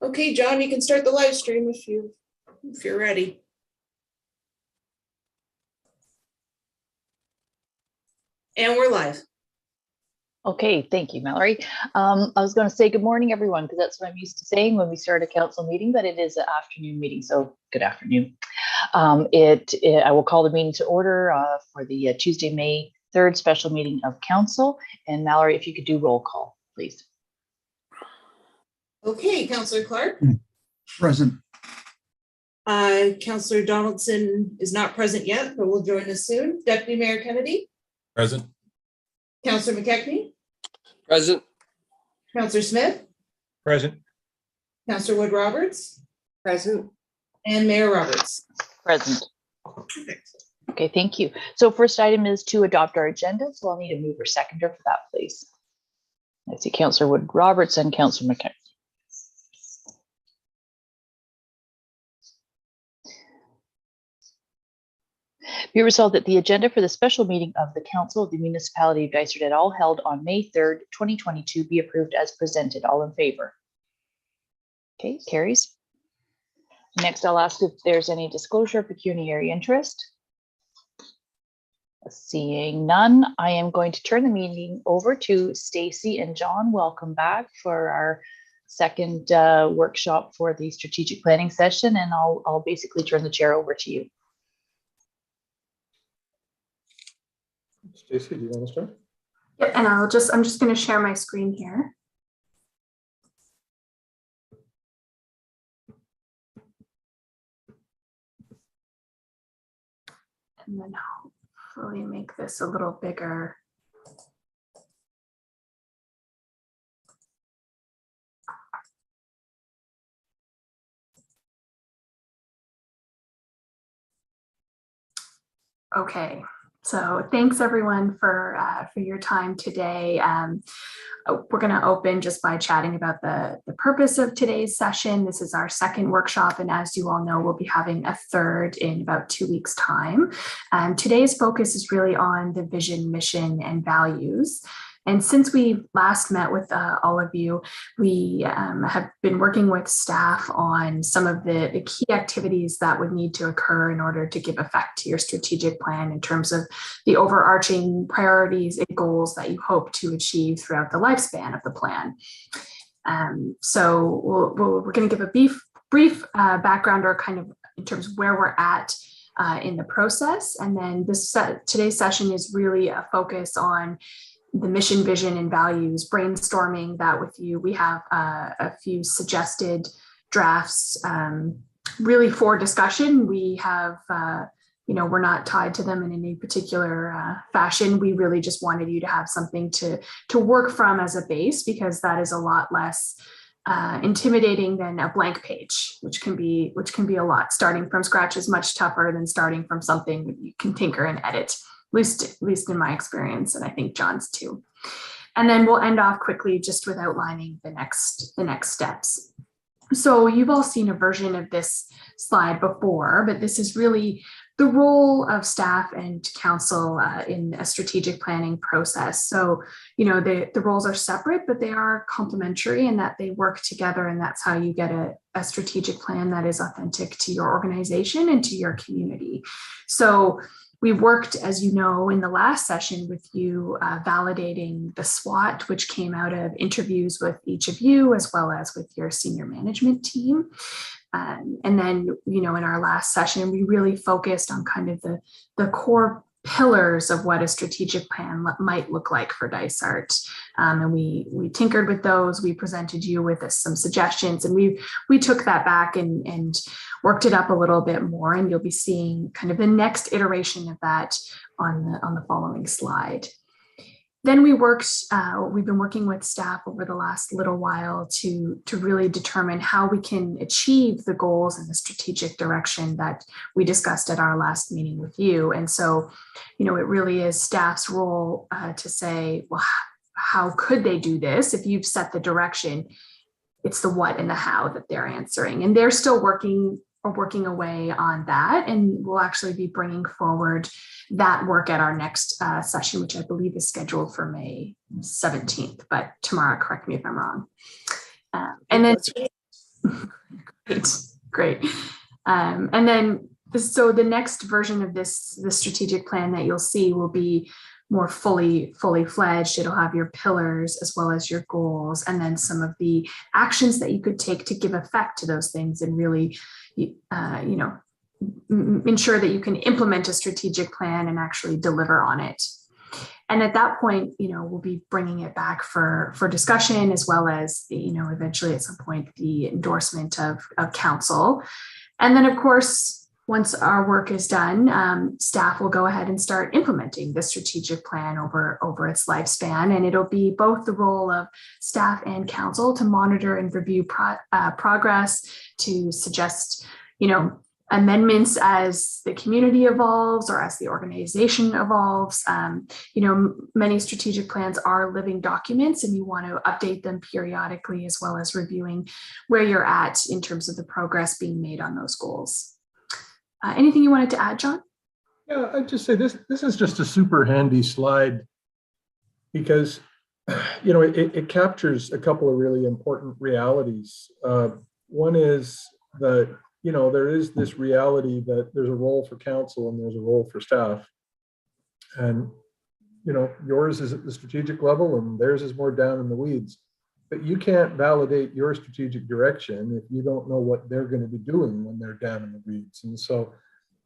Okay, John, you can start the live stream if you're ready. And we're live. Okay, thank you, Mallory. I was going to say good morning, everyone, because that's what I'm used to saying when we start a council meeting, but it is an afternoon meeting, so good afternoon. I will call the meeting to order for the Tuesday, May 3rd special meeting of council. And Mallory, if you could do roll call, please. Okay, Councillor Clark. Present. Councillor Donaldson is not present yet, but will join us soon. Deputy Mayor Kennedy. Present. Councillor McKechnie. Present. Councillor Smith. Present. Councillor Wood Roberts. Present. And Mayor Roberts. Present. Perfect. Okay, thank you. So first item is to adopt our agenda. So I'll need a mover seconder for that, please. I see Councillor Wood Roberts and Councillor McKechnie. Be resolved that the agenda for the special meeting of the Council of the Municipality of Dysart et al. Held on May 3rd, 2022 be approved as presented. All in favor? Okay, carries. Next, I'll ask if there's any disclosure of pecuniary interest. Seeing none, I am going to turn the meeting over to Stacy and John. Welcome back for our second workshop for the strategic planning session, and I'll basically turn the chair over to you. Stacy, do you want to start? Yeah, and I'm just going to share my screen here. And then hopefully make this a little bigger. Okay. So thanks everyone for your time today. We're going to open just by chatting about the purpose of today's session. This is our second workshop, and as you all know, we'll be having a third in about 2 weeks' time. Today's focus is really on the vision, mission, and values. And since we last met with all of you, we have been working with staff on some of the key activities that would need to occur in order to give effect to your strategic plan in terms of the overarching priorities and goals that you hope to achieve throughout the lifespan of the plan. So we're going to give a brief background or kind of in terms of where we're at in the process. And then today's session is really a focus on the mission, vision, and values, brainstorming that with you. We have a few suggested drafts really for discussion. We have, we're not tied to them in any particular fashion. We really just wanted you to have something to work from as a base, because that is a lot less intimidating than a blank page, which can be a lot. Starting from scratch is much tougher than starting from something that you can tinker and edit. At least in my experience, and I think John's too. And then we'll end off quickly just with outlining the next steps. So you've all seen a version of this slide before, but this is really the role of staff and council in a strategic planning process. So, the roles are separate, but they are complementary in that they work together, and that's how you get a strategic plan that is authentic to your organization and to your community. So we worked, as you know, in the last session with you, validating the SWOT, which came out of interviews with each of you, as well as with your senior management team. And then, in our last session, we really focused on kind of the core pillars of what a strategic plan might look like for Dysart. And we tinkered with those. We presented you with some suggestions, and we took that back and worked it up a little bit more. And you'll be seeing kind of the next iteration of that on the following slide. Then we've been working with staff over the last little while to really determine how we can achieve the goals and the strategic direction that we discussed at our last meeting with you. And so, it really is staff's role to say, well, how could they do this? If you've set the direction, it's the what and the how that they're answering. And they're still working away on that. And we'll actually be bringing forward that work at our next session, which I believe is scheduled for May 17th. But tomorrow, correct me if I'm wrong. And then Great. And then, so the next version of the strategic plan that you'll see will be more fully fledged. It'll have your pillars as well as your goals, and then some of the actions that you could take to give effect to those things and really, ensure that you can implement a strategic plan and actually deliver on it. And at that point, we'll be bringing it back for discussion, as well as, eventually at some point, the endorsement of council. And then, of course, once our work is done, staff will go ahead and start implementing the strategic plan over its lifespan. And it'll be both the role of staff and council to monitor and review progress, to suggest, amendments as the community evolves or as the organization evolves. Many strategic plans are living documents, and you want to update them periodically, as well as reviewing where you're at in terms of the progress being made on those goals. Anything you wanted to add, John? Yeah, I'd just say this is just a super handy slide because, it captures a couple of really important realities. One is that, there is this reality that there's a role for council and there's a role for staff. And, yours is at the strategic level and theirs is more down in the weeds. But you can't validate your strategic direction if you don't know what they're going to be doing when they're down in the weeds. And so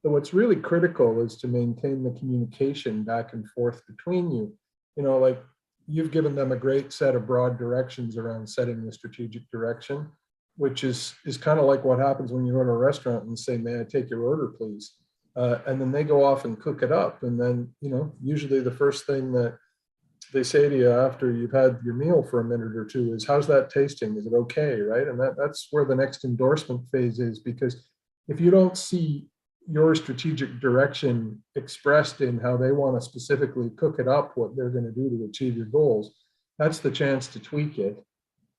what's really critical is to maintain the communication back and forth between you. Like you've given them a great set of broad directions around setting the strategic direction, which is kind of like what happens when you go to a restaurant and say, "May I take your order, please?" And then they go off and cook it up. And then, usually the first thing that they say to you after you've had your meal for a minute or two is, "How's that tasting? Is it okay?" Right? And that's where the next endorsement phase is, because if you don't see your strategic direction expressed in how they want to specifically cook it up, what they're going to do to achieve your goals, that's the chance to tweak it.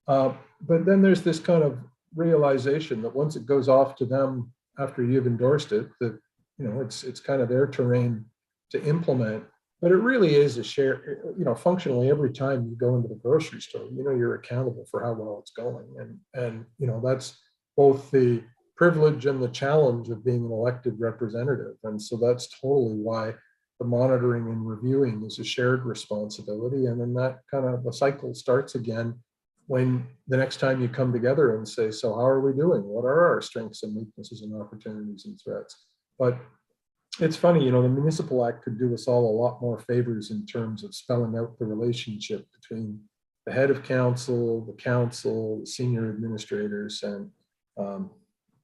But then there's this kind of realization that once it goes off to them after you've endorsed it, that it's kind of their terrain to implement. But it really is a share, functionally every time you go into the grocery store, you're accountable for how well it's going. And that's both the privilege and the challenge of being an elected representative. And so that's totally why the monitoring and reviewing is a shared responsibility. And then that kind of the cycle starts again when the next time you come together and say, "So how are we doing? What are our strengths and weaknesses and opportunities and threats?" But it's funny, the Municipal Act could do us all a lot more favors in terms of spelling out the relationship between the head of council, the senior administrators, and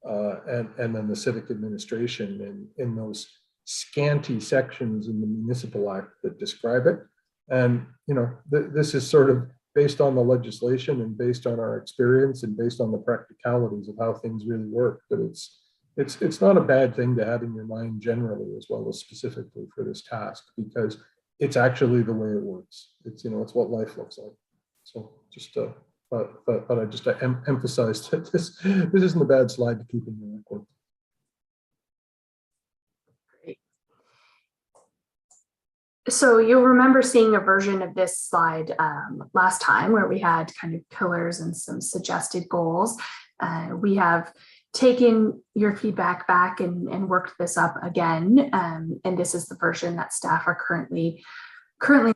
then the civic administration in those scanty sections in the Municipal Act that describe it. And this is sort of based on the legislation and based on our experience and based on the practicalities of how things really work. But it's not a bad thing to have in your mind generally, as well as specifically for this task, because it's actually the way it works. It's what life looks like. So just but I just emphasize that this isn't a bad slide to keep in your record. Great. So you'll remember seeing a version of this slide last time, where we had kind of pillars and some suggested goals. We have taken your feedback back and worked this up again. And this is the version that staff are currently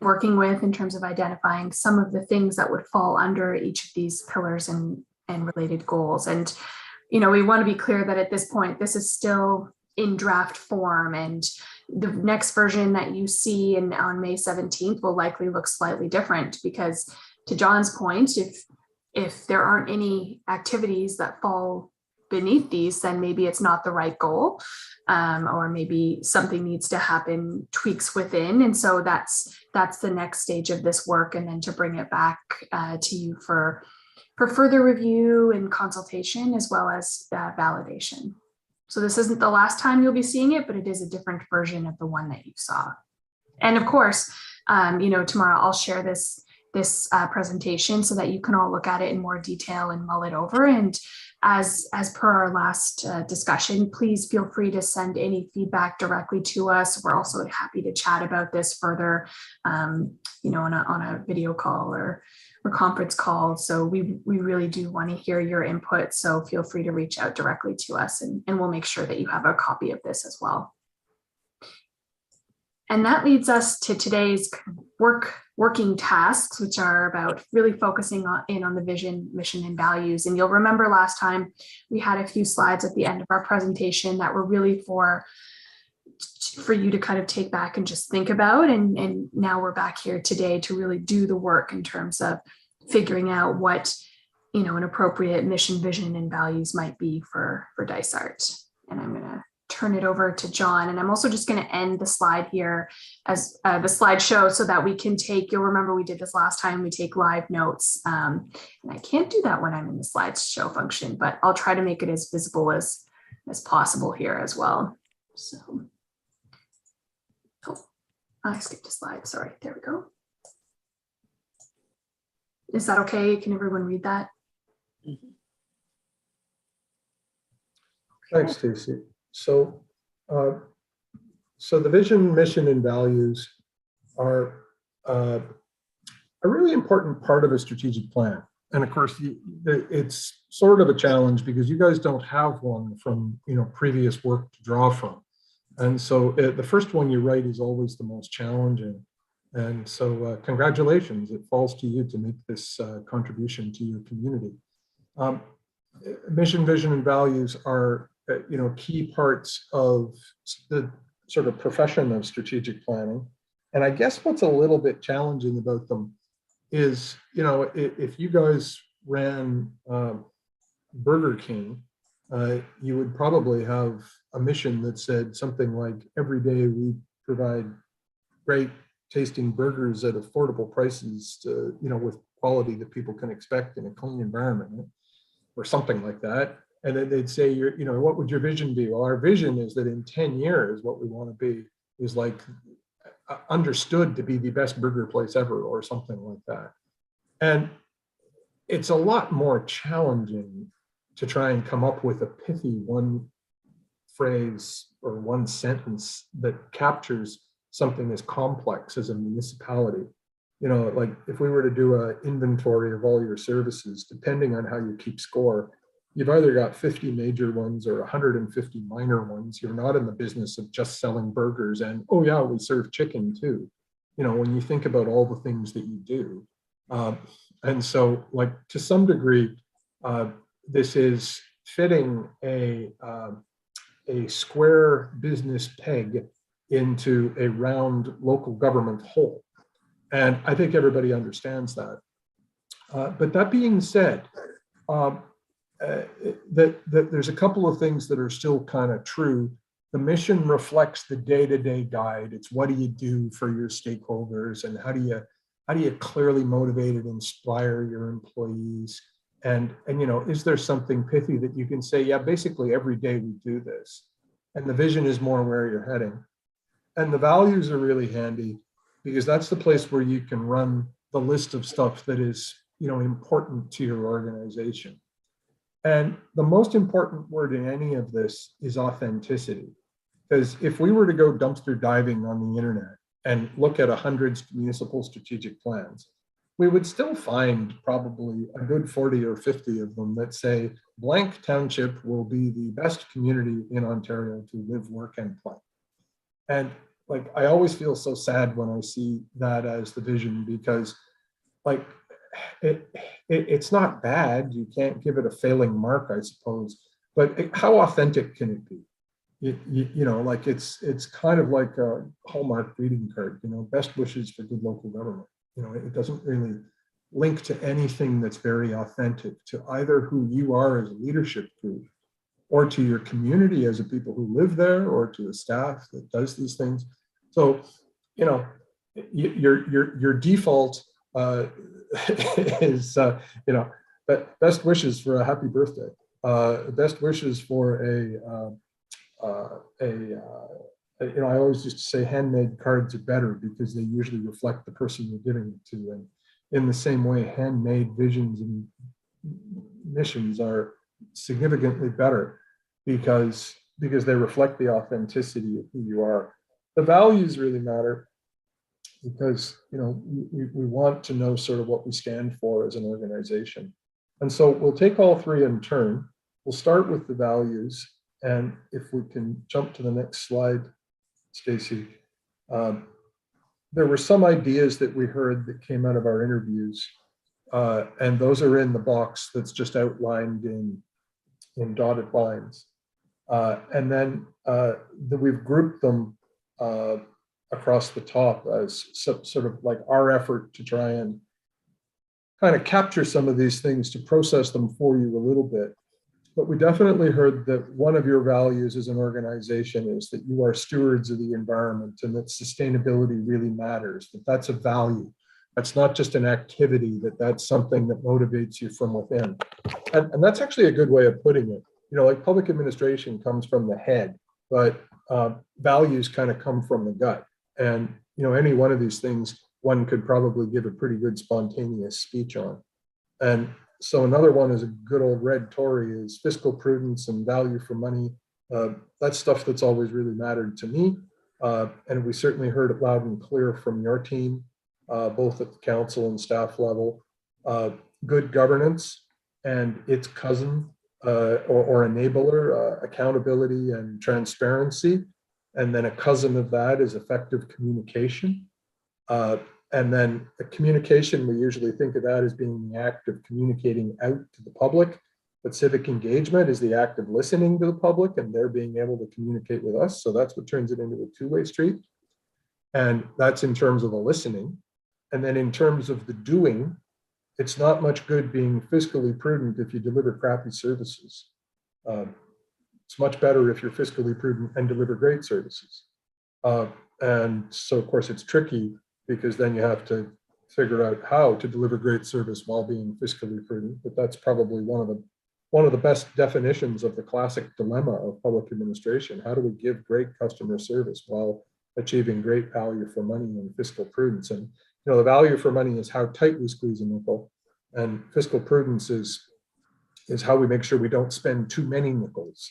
working with in terms of identifying some of the things that would fall under each of these pillars and related goals. And, we want to be clear that at this point, this is still in draft form, and the next version that you see on May 17th will likely look slightly different, because to John's point, if there aren't any activities that fall beneath these, then maybe it's not the right goal, or maybe something needs to happen, tweaks within. And so that's the next stage of this work, and then to bring it back to you for further review and consultation, as well as validation. So this isn't the last time you'll be seeing it, but it is a different version of the one that you saw. And of course, tomorrow I'll share this presentation so that you can all look at it in more detail and mull it over. And as per our last discussion, please feel free to send any feedback directly to us. We're also happy to chat about this further, on a video call or conference calls. So we really do want to hear your input. So feel free to reach out directly to us, and we'll make sure that you have a copy of this as well. And that leads us to today's working tasks, which are about really focusing on the vision, mission, and values. And you'll remember last time we had a few slides at the end of our presentation that were really for you to kind of take back and just think about. And now we're back here today to really do the work in terms of figuring out what, an appropriate mission, vision, and values might be for Dysart. And I'm going to turn it over to John. And I'm also just going to end the slide here as the slideshow so that we can you'll remember we did this last time, we take live notes. And I can't do that when I'm in the slideshow function, but I'll try to make it as visible as possible here as well. So, I skipped a slide. Sorry, there we go. Is that okay? Can everyone read that? Thanks, Stacey. So the vision, mission, and values are a really important part of a strategic plan. And of course, it's sort of a challenge because you guys don't have one from previous work to draw from. And so the first one you write is always the most challenging. And so congratulations, it falls to you to make this contribution to your community. Mission, vision, and values are key parts of the sort of profession of strategic planning. And I guess what's a little bit challenging about them is, if you guys ran Burger King, you would probably have a mission that said something like, every day we provide great tasting burgers at affordable prices to, with quality that people can expect in a clean environment, or something like that. And then they'd say, what would your vision be? Well, our vision is that in 10 years, what we want to be is like understood to be the best burger place ever, or something like that. And it's a lot more challenging to try and come up with a pithy one phrase or one sentence that captures something as complex as a municipality. Like if we were to do an inventory of all your services, depending on how you keep score, you've either got 50 major ones or 150 minor ones. You're not in the business of just selling burgers and, oh yeah, we serve chicken too. When you think about all the things that you do. And so, like, to some degree, this is fitting a square business peg into a round local government hole. And I think everybody understands that. But that being said, that there's a couple of things that are still kind of true. The mission reflects the day-to-day guide. It's what do you do for your stakeholders, and how do you clearly motivate and inspire your employees? And is there something pithy that you can say, yeah, basically every day we do this? And the vision is more where you're heading. And the values are really handy because that's the place where you can run the list of stuff that is, important to your organization. And the most important word in any of this is authenticity. Because if we were to go dumpster diving on the internet and look at 100 municipal strategic plans, we would still find probably a good 40 or 50 of them that say blank township will be the best community in Ontario to live, work, and play. And like, I always feel so sad when I see that as the vision, because like it's not bad. You can't give it a failing mark, I suppose, but how authentic can it be? Like it's kind of like a Hallmark greeting card, best wishes for good local government. It doesn't really link to anything that's very authentic to either who you are as a leadership group, or to your community as a people who live there, or to the staff that does these things. So, your default is, but best wishes for a happy birthday, best wishes for I always used to say handmade cards are better because they usually reflect the person you're giving it to. And in the same way, handmade visions and missions are significantly better because they reflect the authenticity of who you are. The values really matter because, you know, we want to know sort of what we stand for as an organization. And so we'll take all three in turn. We'll start with the values. And if we can jump to the next slide, Stacy. There were some ideas that we heard that came out of our interviews, and those are in the box that's just outlined in dotted lines. And then we've grouped them across the top as sort of like our effort to try and kind of capture some of these things, to process them for you a little bit. But we definitely heard that one of your values as an organization is that you are stewards of the environment, and that sustainability really matters, that that's a value. That's not just an activity, that's something that motivates you from within. And that's actually a good way of putting it. You know, like public administration comes from the head, but values kind of come from the gut. And, you know, any one of these things, one could probably give a pretty good spontaneous speech on. And so another one is a good old red Tory is fiscal prudence and value for money. That's stuff that's always really mattered to me. And we certainly heard it loud and clear from your team, both at the council and staff level. Good governance and its cousin or enabler, accountability and transparency. And then a cousin of that is effective communication. And then the communication, we usually think of that as being the act of communicating out to the public, but civic engagement is the act of listening to the public and they're being able to communicate with us. So that's what turns it into a two-way street. And that's in terms of the listening. And then in terms of the doing, it's not much good being fiscally prudent if you deliver crappy services. It's much better if you're fiscally prudent and deliver great services. And so of course it's tricky, because then you have to figure out how to deliver great service while being fiscally prudent. But that's probably one of the best definitions of the classic dilemma of public administration. How do we give great customer service while achieving great value for money and fiscal prudence? And you know, the value for money is how tight we squeeze a nickel, and fiscal prudence is how we make sure we don't spend too many nickels.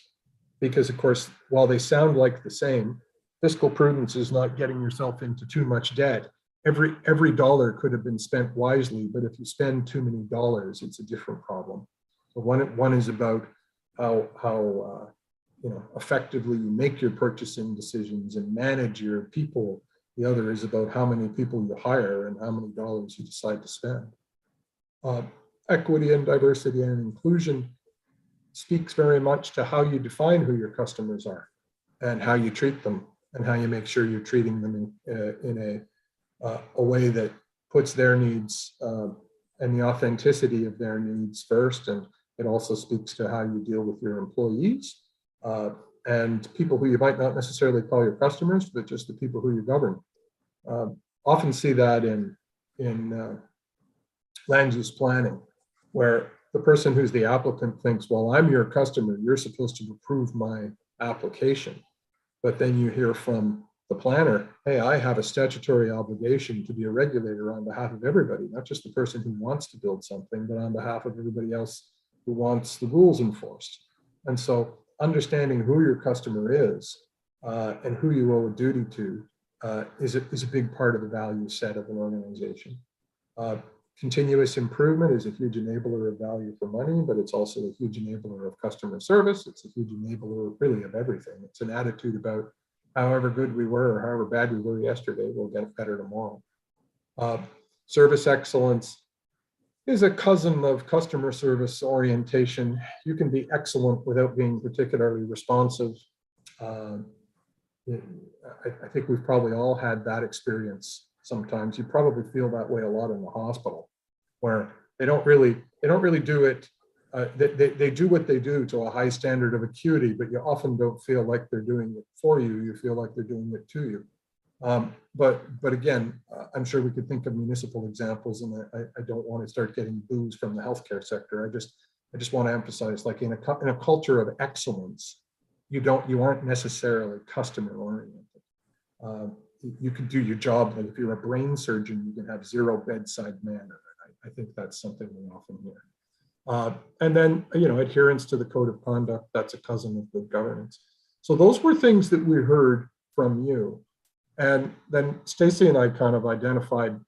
Because of course, while they sound like the same, fiscal prudence is not getting yourself into too much debt. Every dollar could have been spent wisely, but if you spend too many dollars, it's a different problem. So one is about how you know, effectively you make your purchasing decisions and manage your people. The other is about how many people you hire and how many dollars you decide to spend. Equity and diversity and inclusion speaks very much to how you define who your customers are and how you treat them and how you make sure you're treating them in a way that puts their needs and the authenticity of their needs first. And it also speaks to how you deal with your employees and people who you might not necessarily call your customers, but just the people who you govern. Often see that in land use planning, where the person who's the applicant thinks, well, I'm your customer, you're supposed to approve my application. But then you hear from the planner, hey, I have a statutory obligation to be a regulator on behalf of everybody, not just the person who wants to build something, but on behalf of everybody else who wants the rules enforced. And so understanding who your customer is and who you owe a duty to is a big part of the value set of an organization. Continuous improvement is a huge enabler of value for money, but it's also a huge enabler of customer service. It's a huge enabler really of everything. It's an attitude about however good we were or however bad we were yesterday, we'll get better tomorrow. Service excellence is a cousin of customer service orientation. You can be excellent without being particularly responsive. I think we've probably all had that experience. Sometimes you probably feel that way a lot in the hospital, where they don't really do it. They do what they do to a high standard of acuity, but you often don't feel like they're doing it for you. You feel like they're doing it to you. But again, I'm sure we could think of municipal examples, and I don't want to start getting boos from the healthcare sector. I just want to emphasize, like in a culture of excellence, you aren't necessarily customer oriented. You can do your job. Like if you're a brain surgeon, you can have zero bedside manner. I think that's something we often hear. And then, you know, adherence to the code of conduct, that's a cousin of good governance. So those were things that we heard from you. And then Stacy and I kind of identified,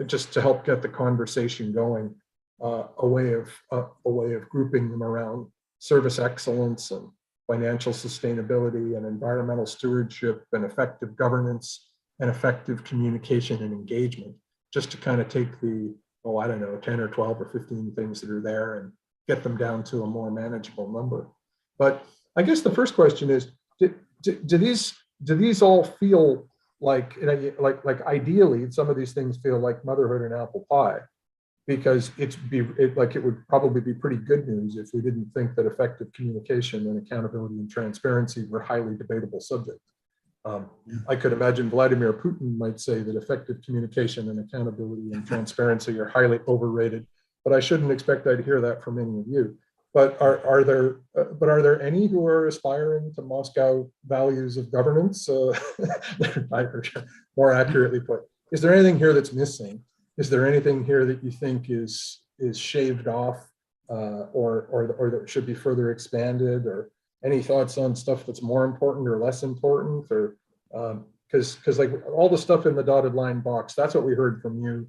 just to help get the conversation going, a way of grouping them around service excellence and financial sustainability and environmental stewardship and effective governance and effective communication and engagement, just to kind of take the, oh, I don't know, 10 or 12 or 15 things that are there and get them down to a more manageable number. But I guess the first question is, do these all feel like, like ideally, some of these things feel like motherhood and apple pie, because it would probably be pretty good news if we didn't think that effective communication and accountability and transparency were highly debatable subjects. I could imagine Vladimir Putin might say that effective communication and accountability and transparency are highly overrated, but I shouldn't expect I to hear that from any of you. But are there any who are aspiring to Moscow values of governance? More accurately put, is there anything here that's missing? Is there anything here that you think is shaved off, or that should be further expanded, or any thoughts on stuff that's more important or less important, or because like all the stuff in the dotted line box, that's what we heard from you.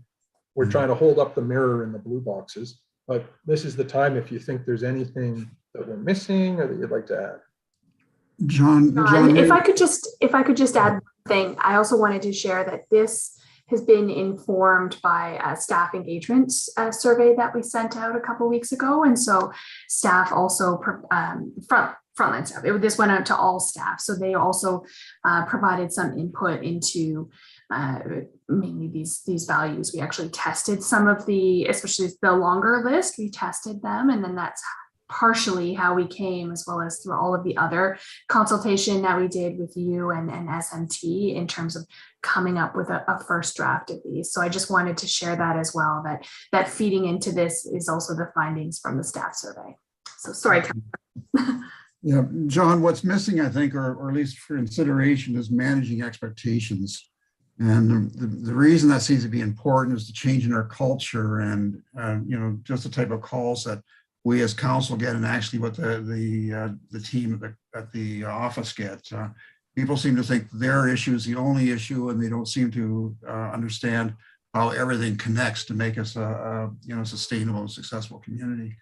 We're trying to hold up the mirror in the blue boxes, but this is the time if you think there's anything that we're missing or that you'd like to add. John, if I could just add one thing, I also wanted to share that this has been informed by a staff engagement survey that we sent out a couple of weeks ago. And so staff also, frontline staff, this went out to all staff. So they also provided some input into mainly these values. We actually tested some of the, especially the longer list, we tested them. And then that's partially how we came, as well as through all of the other consultation that we did with you and SMT in terms of coming up with a first draft of these. So I just wanted to share that as well, that feeding into this is also the findings from the staff survey. So sorry. Yeah, John, what's missing, I think, or at least for consideration, is managing expectations. And the reason that seems to be important is the change in our culture and, just the type of calls that we as council get, and actually what the team at the office gets. People seem to think their issue is the only issue, and they don't seem to understand how everything connects to make us a sustainable and successful community.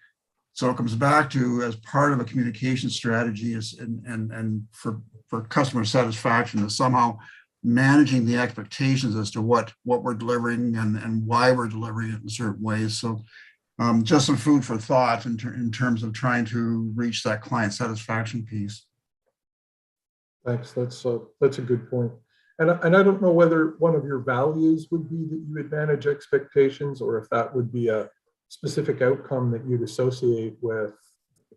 So it comes back to, as part of a communication strategy, and for customer satisfaction, is somehow managing the expectations as to what we're delivering and why we're delivering it in certain ways. So just some food for thought in terms of trying to reach that client satisfaction piece. Thanks. That's a good point. And I don't know whether one of your values would be that you would manage expectations, or if that would be a specific outcome that you'd associate with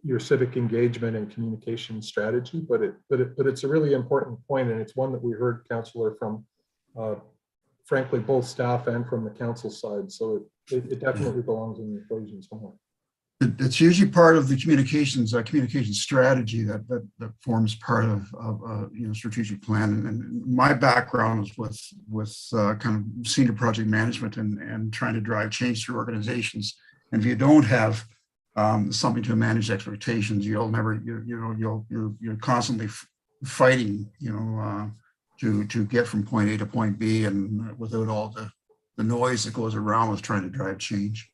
your civic engagement and communication strategy. But it's a really important point, and it's one that we heard, Councillor, from frankly both staff and from the council side. So it definitely belongs in the equation somewhere. It's usually part of the communication strategy that forms part of strategic plan. And my background is with kind of senior project management and trying to drive change through organizations. And if you don't have something to manage expectations, you're constantly fighting to get from point A to point B, and without all the noise that goes around with trying to drive change.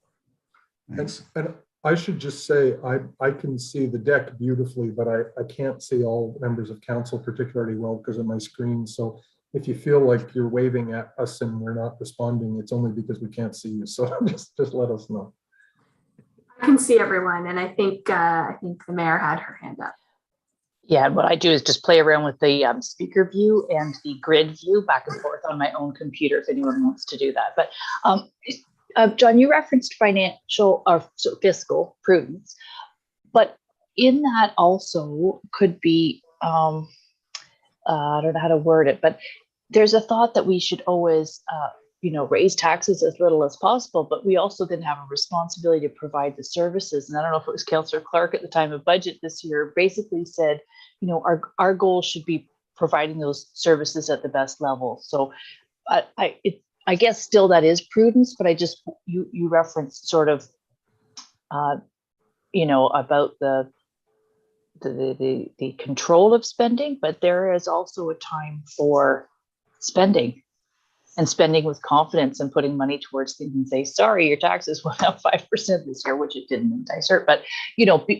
Thanks. And I should just say, I can see the deck beautifully, but I can't see all members of council particularly well because of my screen. So if you feel like you're waving at us and we're not responding, it's only because we can't see you. So just let us know. I can see everyone, and I think the mayor had her hand up. Yeah, what I do is just play around with the speaker view and the grid view back and forth on my own computer if anyone wants to do that. But John, you referenced financial or fiscal prudence, but in that also could be, I don't know how to word it, but there's a thought that we should always, raise taxes as little as possible, but we also then have a responsibility to provide the services. And I don't know if it was Councillor Clark at the time of budget this year, basically said, our goal should be providing those services at the best level. So I guess still that is prudence, but you referenced sort of, about the control of spending, but there is also a time for spending, and spending with confidence and putting money towards things and say, sorry, your taxes went up 5% this year, which it didn't in Dysart, but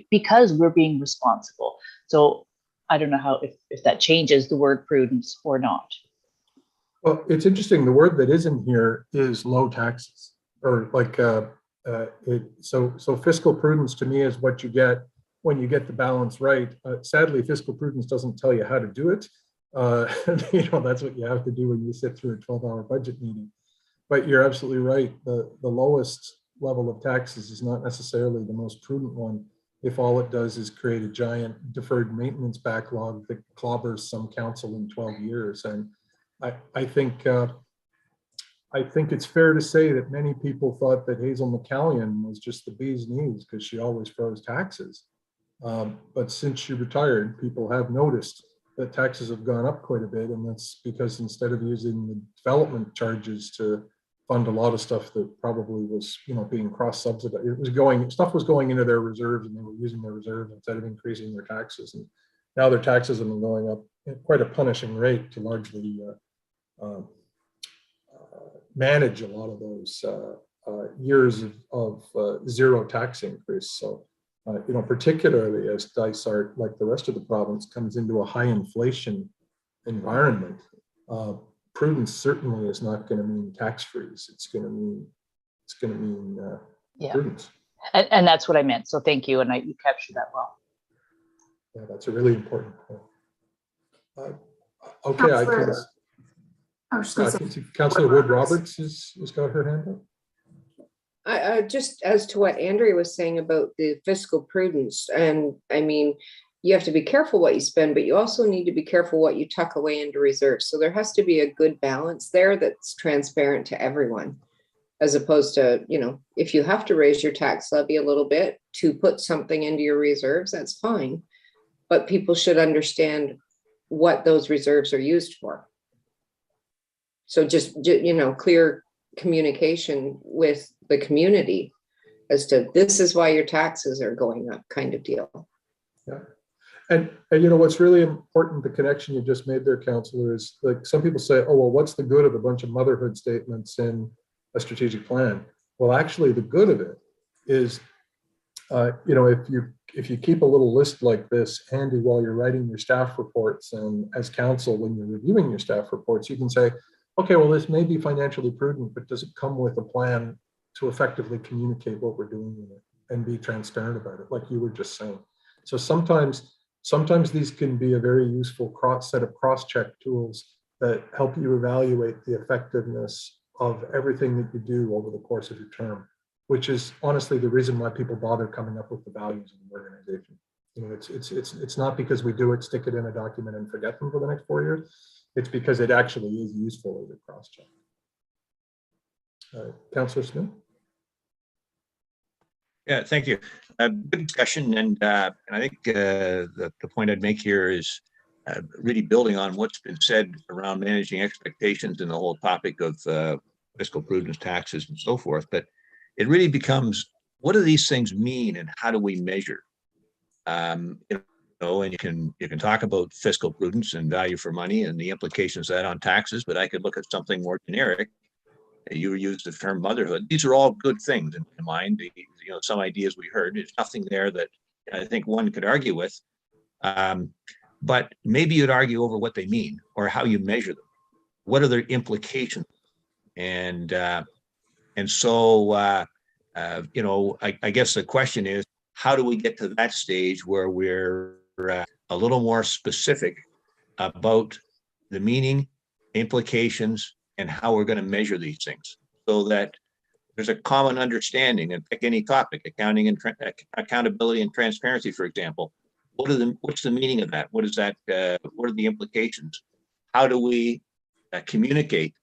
because we're being responsible. So I don't know how, if that changes the word prudence or not. Well, it's interesting. The word that isn't here is low taxes, or like, so fiscal prudence to me is what you get when you get the balance right. Sadly, fiscal prudence doesn't tell you how to do it. That's what you have to do when you sit through a 12-hour budget meeting. But you're absolutely right. The lowest level of taxes is not necessarily the most prudent one if all it does is create a giant deferred maintenance backlog that clobbers some council in 12 years. And I think it's fair to say that many people thought that Hazel McCallion was just the bee's knees because she always froze taxes. But since she retired, people have noticed that taxes have gone up quite a bit, and that's because instead of using the development charges to fund a lot of stuff that probably was, being cross-subsidized, stuff was going into their reserves, and they were using their reserves instead of increasing their taxes. And now their taxes have been going up at quite a punishing rate to largely manage a lot of those years of zero tax increase. So, particularly as Dysart, like the rest of the province, comes into a high inflation environment, prudence certainly is not going to mean tax freeze. It's going to mean prudence. And that's what I meant. So thank you, and you captured that well. Yeah, that's a really important point. Okay, I can. Councillor Wood Roberts has got her hand up. Just as to what Andrea was saying about the fiscal prudence, and I mean, you have to be careful what you spend, but you also need to be careful what you tuck away into reserves. So there has to be a good balance there that's transparent to everyone, as opposed to, if you have to raise your tax levy a little bit to put something into your reserves, that's fine. But people should understand what those reserves are used for. So just clear communication with the community as to this is why your taxes are going up, kind of deal. Yeah. And what's really important, the connection you just made there, Councillor, is like some people say, oh, well, what's the good of a bunch of motherhood statements in a strategic plan? Well, actually, the good of it is, if you keep a little list like this handy while you're writing your staff reports, and as council, when you're reviewing your staff reports, you can say, okay, well, this may be financially prudent, but does it come with a plan to effectively communicate what we're doing with it and be transparent about it, like you were just saying? So sometimes these can be a very useful set of cross-check tools that help you evaluate the effectiveness of everything that you do over the course of your term, which is honestly the reason why people bother coming up with the values of the organization. It's not because we do it, stick it in a document and forget them for the next 4 years. It's because it actually is useful as a cross-check. Councillor Smith? Yeah, thank you. Good discussion, and I think the point I'd make here is really building on what's been said around managing expectations and the whole topic of fiscal prudence, taxes, and so forth. But it really becomes, what do these things mean, and how do we measure? And you can talk about fiscal prudence and value for money and the implications of that on taxes, but I could look at something more generic. You used the term motherhood. These are all good things in my mind. Some ideas we heard. There's nothing there that I think one could argue with. But maybe you'd argue over what they mean or how you measure them. What are their implications? And so I guess the question is, how do we get to that stage where we're a little more specific about the meaning, implications, and how we're going to measure these things, so that there's a common understanding, and pick any topic, accounting and accountability and transparency, for example. What's the meaning of that? What is that? What are the implications? How do we communicate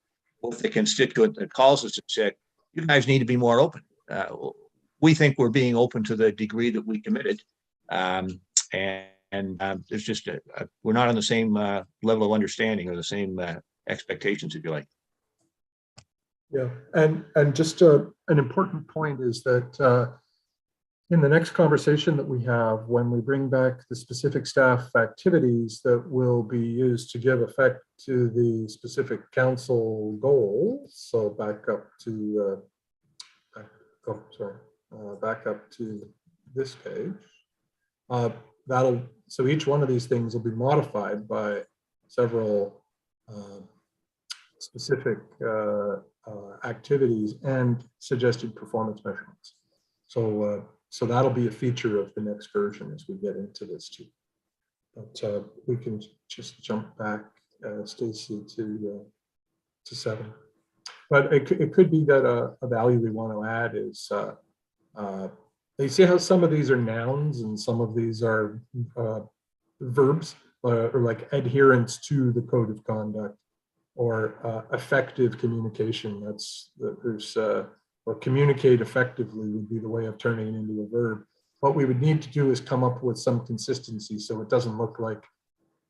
with the constituent that calls us and said, you guys need to be more open? We think we're being open to the degree that we committed. And there's just we're not on the same level of understanding or the same expectations, if you like. Yeah, and just an important point is that in the next conversation that we have, when we bring back the specific staff activities that will be used to give effect to the specific council goals. So back up to this page. So each one of these things will be modified by several specific activities and suggested performance measurements. So that'll be a feature of the next version as we get into this too. But we can just jump back, Stacy, to 7. But it could be that a value we want to add is, you see how some of these are nouns and some of these are verbs, or like adherence to the code of conduct, or effective communication. Or communicate effectively would be the way of turning it into a verb. What we would need to do is come up with some consistency so it doesn't look like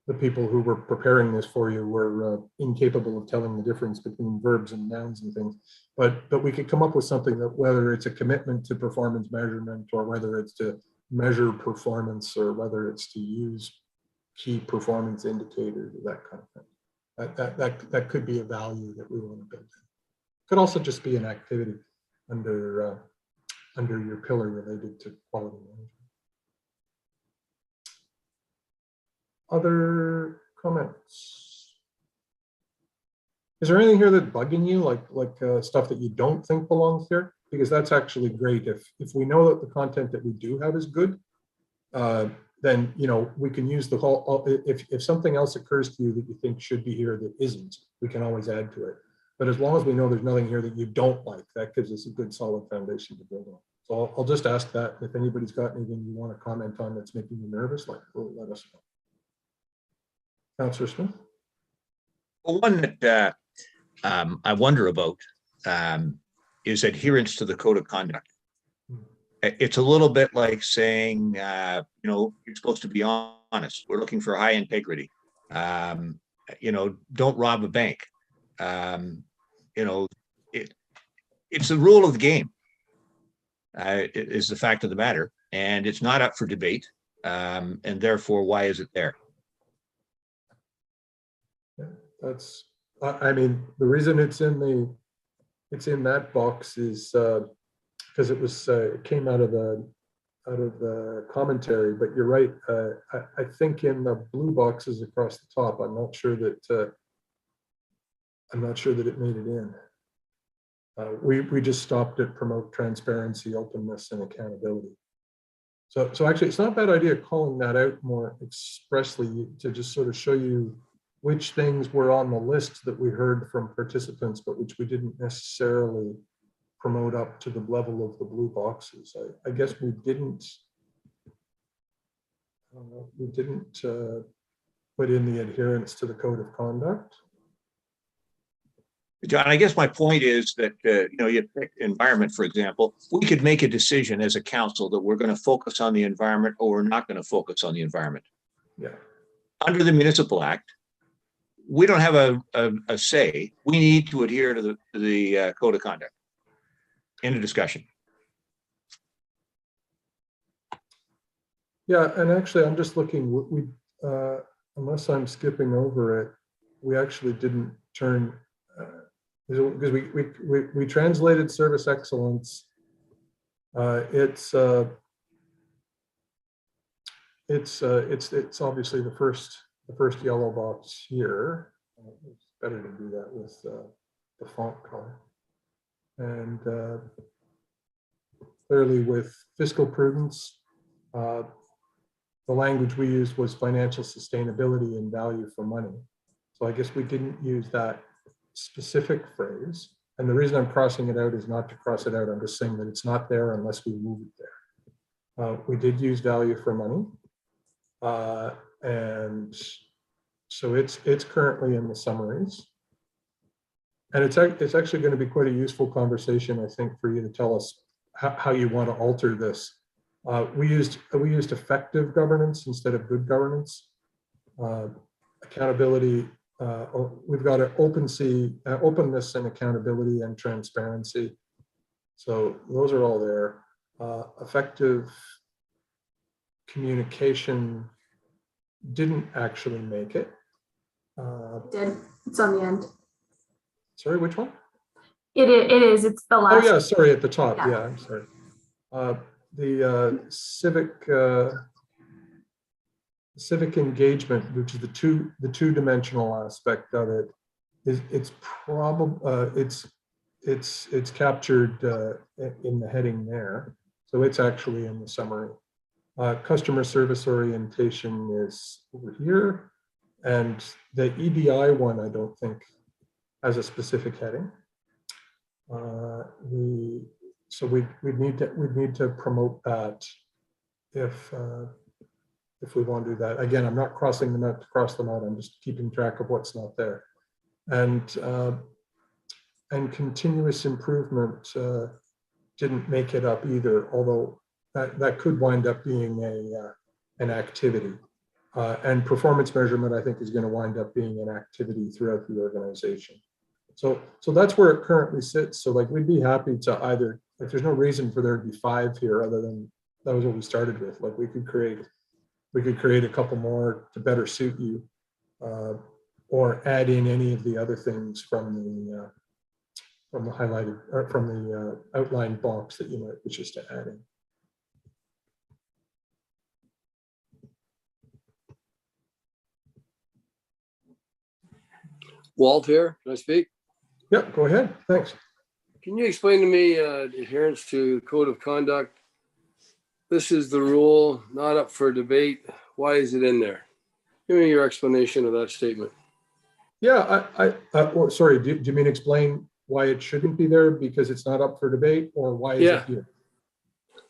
the people who were preparing this for you were incapable of telling the difference between verbs and nouns and things. But we could come up with something that, whether it's a commitment to performance measurement, or whether it's to measure performance, or whether it's to use key performance indicators, that kind of thing. That could be a value that we want to build in. Could also just be an activity under your pillar related to quality management. Other comments? Is there anything here that's bugging you, like stuff that you don't think belongs here? Because that's actually great. If we know that the content that we do have is good, then we can use the whole. If something else occurs to you that you think should be here that isn't, we can always add to it. But as long as we know there's nothing here that you don't like, that gives us a good solid foundation to build on. So I'll just ask that if anybody's got anything you want to comment on that's making you nervous, let us know. Councillor Smith? Well, one that I wonder about is adherence to the code of conduct. It's a little bit like saying, you're supposed to be honest. We're looking for high integrity. Don't rob a bank. It's the rule of the game. It is the fact of the matter, and it's not up for debate. And therefore, why is it there? That's, the reason it's in that box is because it came out of the commentary. But you're right. I think in the blue boxes across the top, I'm not sure that it made it in. We just stopped at promote transparency, openness, and accountability. So actually, it's not a bad idea calling that out more expressly to just sort of show you which things were on the list that we heard from participants, but which we didn't necessarily promote up to the level of the blue boxes. I guess we didn't put in the adherence to the code of conduct. John, I guess my point is that, you pick environment, for example, we could make a decision as a council that we're going to focus on the environment or we're not going to focus on the environment. Yeah. Under the Municipal Act, we don't have a say. We need to adhere to the code of conduct. End of discussion. Yeah, and actually, I'm just looking. Unless I'm skipping over it, we actually didn't turn because we translated service excellence. It's obviously the first yellow box here. It's better to do that with the font color. And clearly with fiscal prudence, the language we used was financial sustainability and value for money. So I guess we didn't use that specific phrase. And the reason I'm crossing it out is not to cross it out. I'm just saying that it's not there unless we move it there. We did use value for money. And so it's currently in the summaries. And it's actually going to be quite a useful conversation, I think, for you to tell us how you want to alter this. We used effective governance instead of good governance. Accountability. We've got an openness and accountability and transparency. So those are all there. effective communication didn't actually make it. Did it's on the end. Sorry, which one? It is. It's the Oh last. yeah, sorry, at the top. Yeah. Yeah, I'm sorry. The civic engagement, which is the two-dimensional aspect of it, is it's captured in the heading there. So it's actually in the summary. Customer service orientation is over here, and the EDI one I don't think has a specific heading. So we'd need to promote that if we want to do that. Again, I'm not crossing them out to cross them out. I'm just keeping track of what's not there. And continuous improvement didn't make it up either, although that could wind up being an activity. And performance measurement, I think, is going to wind up being an activity throughout the organization. So that's where it currently sits. So like, we'd be happy to either, if there's no reason for there to be 5 here, other than that was what we started with. Like, we could create a couple more to better suit you, or add in any of the other things from the highlighted, or from the outlined box that you might wish us to add in. Walt here, can I speak? Yeah, go ahead. Thanks. Can you explain to me adherence to code of conduct? This is the rule, not up for debate. Why is it in there? Give me your explanation of that statement. Yeah, sorry, do you mean explain why it shouldn't be there because it's not up for debate, or why is it here?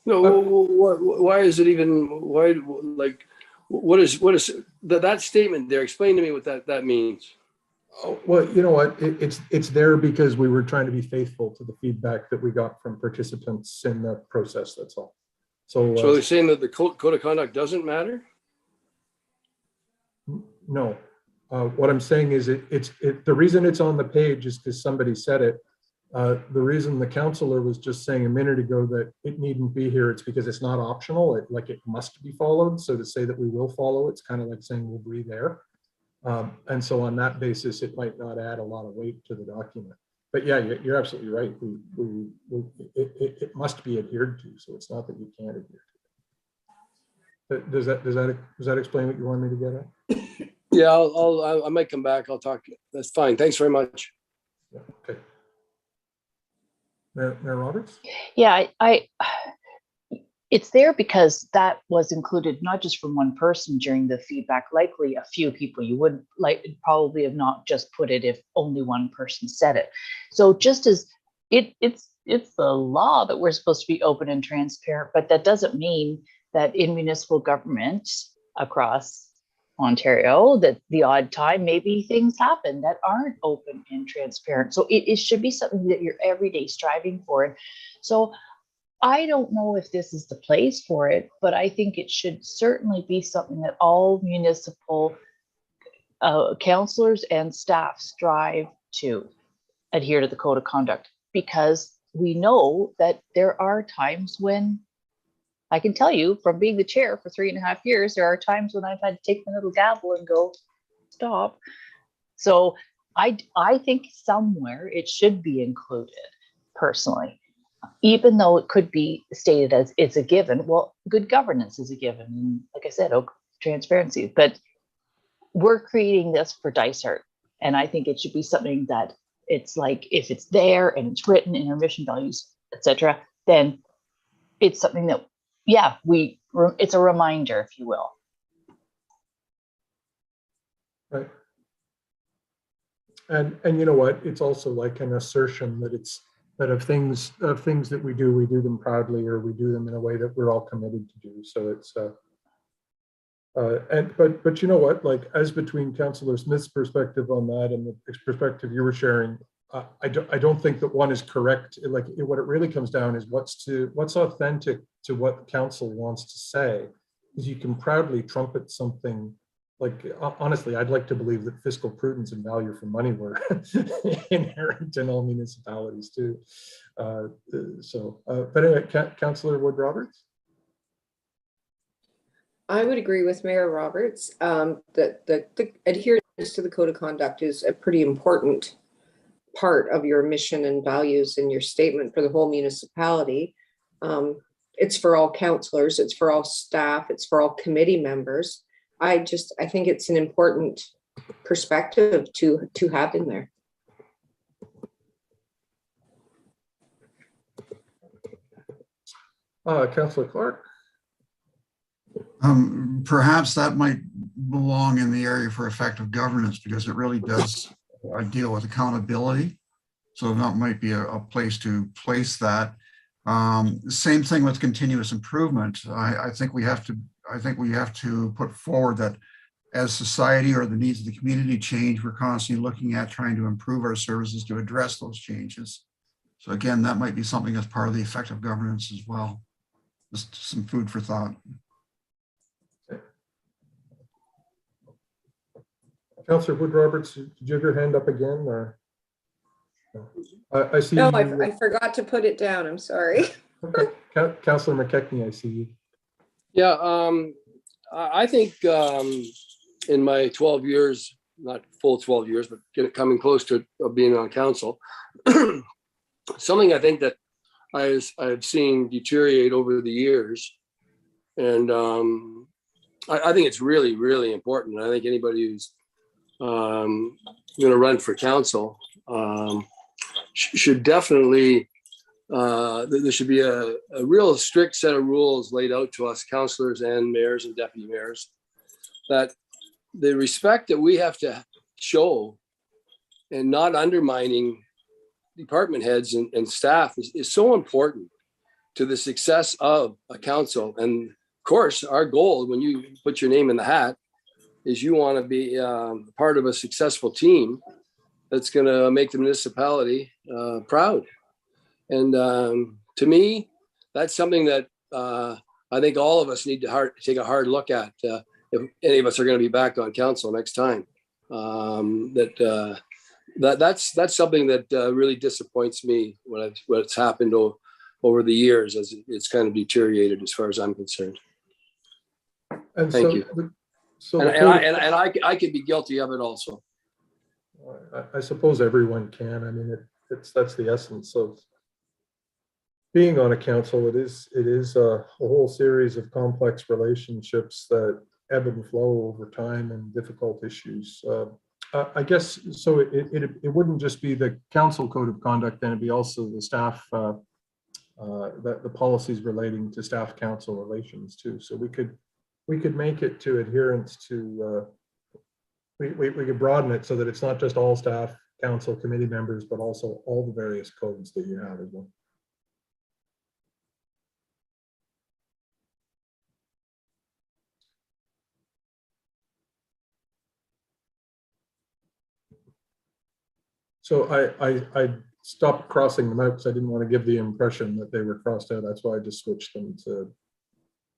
No, why is it even, why, like, what is that statement there? Explain to me what that means. Oh, well, you know what? It's there because we were trying to be faithful to the feedback that we got from participants in the process. That's all. So they're saying that the code of conduct doesn't matter? No. What I'm saying is the reason it's on the page is because somebody said it. The reason the counselor was just saying a minute ago that it needn't be here, it's because it's not optional. It must be followed. So to say that we will follow, it's kind of like saying we'll be there. And so on that basis, it might not add a lot of weight to the document. But yeah, you're absolutely right. It must be adhered to. So it's not that you can't adhere to it. Does that explain what you want me to get at? Yeah, I might come back. I'll talk. That's fine. Thanks very much. Yeah, okay. Mayor Roberts? Yeah, it's there because that was included not just from one person during the feedback, likely a few people. You would probably have not just put it if only one person said it. So just as it's the law that we're supposed to be open and transparent, but that doesn't mean that in municipal government across Ontario, that the odd time maybe things happen that aren't open and transparent. So it should be something that you're every day striving for. So I don't know if this is the place for it, but I think it should certainly be something that all municipal councillors and staff strive to adhere to the code of conduct, because we know that there are times when, I can tell you from being the chair for 3.5 years, there are times when I've had to take my little gavel and go, stop. So I think somewhere it should be included personally, even though it could be stated as it's a given. Well, good governance is a given. And like I said, transparency, but we're creating this for Dysart. And I think it should be something that it's like, if it's there and it's written in our mission values, etc., then it's something that, yeah, it's a reminder, if you will. Right. And you know what? It's also like an assertion that of things that we do them proudly, or we do them in a way that we're all committed to do. So it's but you know what? Like, as between Councillor Smith's perspective on that and the perspective you were sharing, I don't think that one is correct. Like, what it really comes down is what's authentic to what council wants to say. Is you can proudly trumpet something honestly, I'd like to believe that fiscal prudence and value for money were inherent in all municipalities too. But anyway, Councillor Wood Roberts. I would agree with Mayor Roberts that the adherence to the code of conduct is a pretty important part of your mission and values in your statement for the whole municipality. It's for all councillors, it's for all staff, it's for all committee members. I think it's an important perspective to have in there. Councillor Clark. Perhaps that might belong in the area for effective governance, because it really does deal with accountability. So that might be a place to place that. Same thing with continuous improvement. I think we have to put forward that as society or the needs of the community change, we're constantly looking at trying to improve our services to address those changes. So again, that might be something that's part of the effective governance as well. Just some food for thought. Councillor Wood Roberts, did you have your hand up again, or? I see. No, I forgot to put it down. I'm sorry. Okay, Councillor McKechnie, I see you. Yeah, I think in my 12 years, not full 12 years, but coming close to being on council, something I think that I've seen deteriorate over the years, and I think it's really, really important. I think anybody who's going to run for council should definitely, there should be a real strict set of rules laid out to us councillors and mayors and deputy mayors, that the respect that we have to show and not undermining department heads and staff is so important to the success of a council. And of course, our goal when you put your name in the hat is you want to be part of a successful team that's going to make the municipality proud. And to me, that's something that I think all of us need to take a hard look at if any of us are going to be back on council next time. That's something that really disappoints me what's happened over the years, as it's kind of deteriorated as far as I'm concerned. And Thank you. And I could be guilty of it also. I suppose everyone can. I mean, that's the essence of being on a council. It is a whole series of complex relationships that ebb and flow over time and difficult issues. I guess so. It wouldn't just be the council code of conduct, then it'd be also the staff, the policies relating to staff council relations too. So we could make it to adherence to. We could broaden it so that it's not just all staff, council, committee members, but also all the various codes that you have as well. So I stopped crossing them out because I didn't want to give the impression that they were crossed out. That's why I just switched them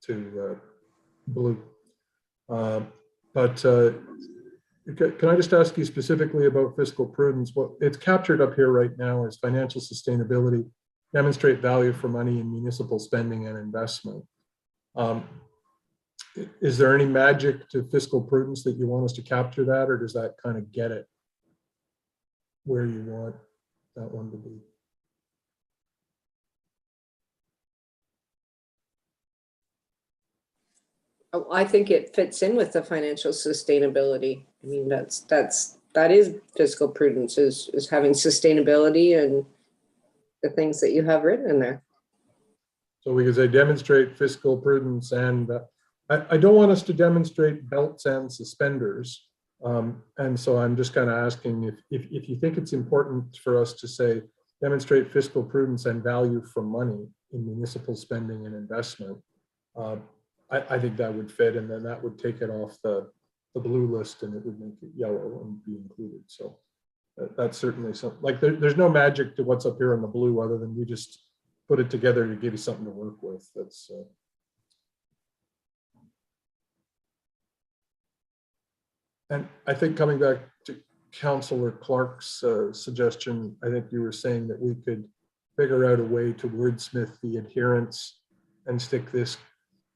to blue. Can I just ask you specifically about fiscal prudence? What it's captured up here right now is financial sustainability, demonstrate value for money in municipal spending and investment. Is there any magic to fiscal prudence that you want us to capture that, or does that kind of get it where you want that one to be? I think it fits in with the financial sustainability. I mean, that is fiscal prudence, is having sustainability and the things that you have written in there. So we could say demonstrate fiscal prudence, and I don't want us to demonstrate belts and suspenders. And so I'm just kind of asking if you think it's important for us to say demonstrate fiscal prudence and value for money in municipal spending and investment. I think that would fit, and then that would take it off the blue list and it would make it yellow and be included. So that's certainly something. Like there's no magic to what's up here on the blue other than we just put it together to give you something to work with. That's And I think coming back to Councillor Clark's suggestion, I think you were saying that we could figure out a way to wordsmith the adherence and stick this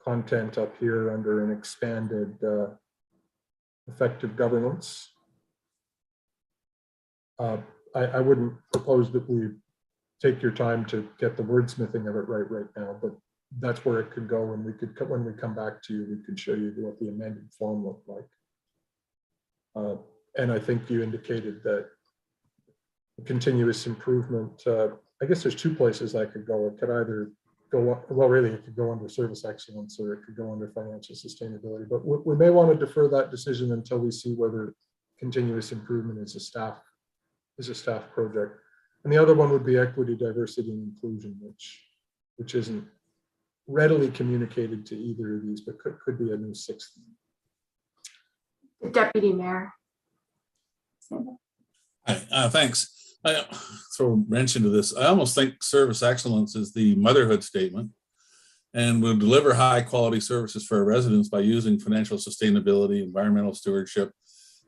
content up here under an expanded effective governance. I wouldn't propose that we take your time to get the wordsmithing of it right now, but that's where it could go, and we could, when we come back to you, we could show you what the amended form looked like. And I think you indicated that continuous improvement, I guess there's two places I could go. It could either go, well, really, it could go under service excellence, or it could go under financial sustainability. But we may want to defer that decision until we see whether continuous improvement is a staff project. And the other one would be equity, diversity, and inclusion, which isn't readily communicated to either of these, but could be a new sixth. Deputy Mayor. Hi, thanks. I throw a wrench into this. I almost think service excellence is the motherhood statement, and we'll deliver high quality services for our residents by using financial sustainability, environmental stewardship,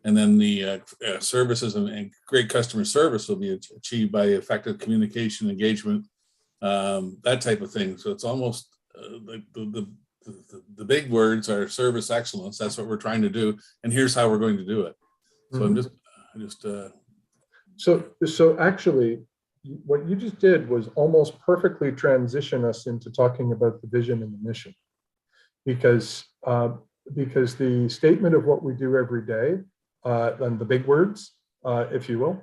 and then the services and great customer service will be achieved by effective communication, engagement, that type of thing. So it's almost the big words are service excellence. That's what we're trying to do, and here's how we're going to do it. So So actually, what you just did was almost perfectly transition us into talking about the vision and the mission, because the statement of what we do every day, and the big words, if you will,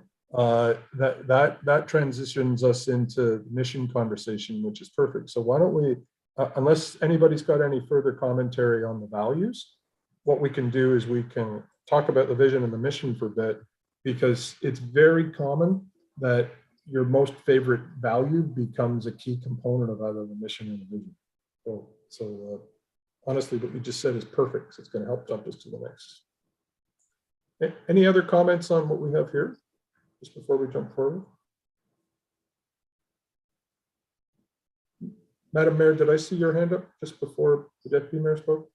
that transitions us into mission conversation, which is perfect. So why don't we, unless anybody's got any further commentary on the values, what we can do is we can talk about the vision and the mission for a bit, because it's very common that your most favorite value becomes a key component of either the mission and the vision. So honestly, what you just said is perfect. So it's going to help jump us to the next. Any other comments on what we have here, just before we jump forward? Madam Mayor, did I see your hand up just before the Deputy Mayor spoke?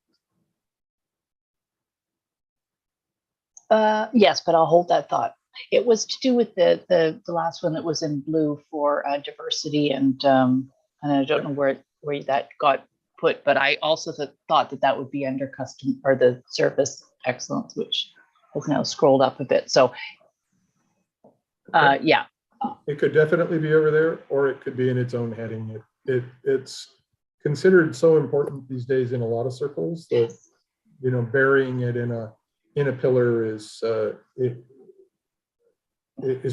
Yes, but I'll hold that thought. It was to do with the last one that was in blue for diversity, and I don't know where that got put, but I also thought that would be under custom or the service excellence, which has now scrolled up a bit. So yeah. It could definitely be over there, or it could be in its own heading. It's considered so important these days in a lot of circles that, you know, burying it in a pillar is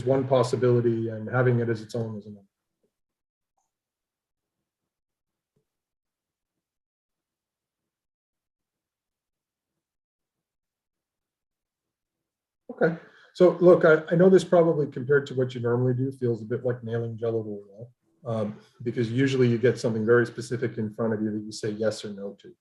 one possibility, and having it as its own is another. Okay, so look, I know this probably, compared to what you normally do, feels a bit like nailing Jello to a wall, because usually you get something very specific in front of you that you say yes or no to.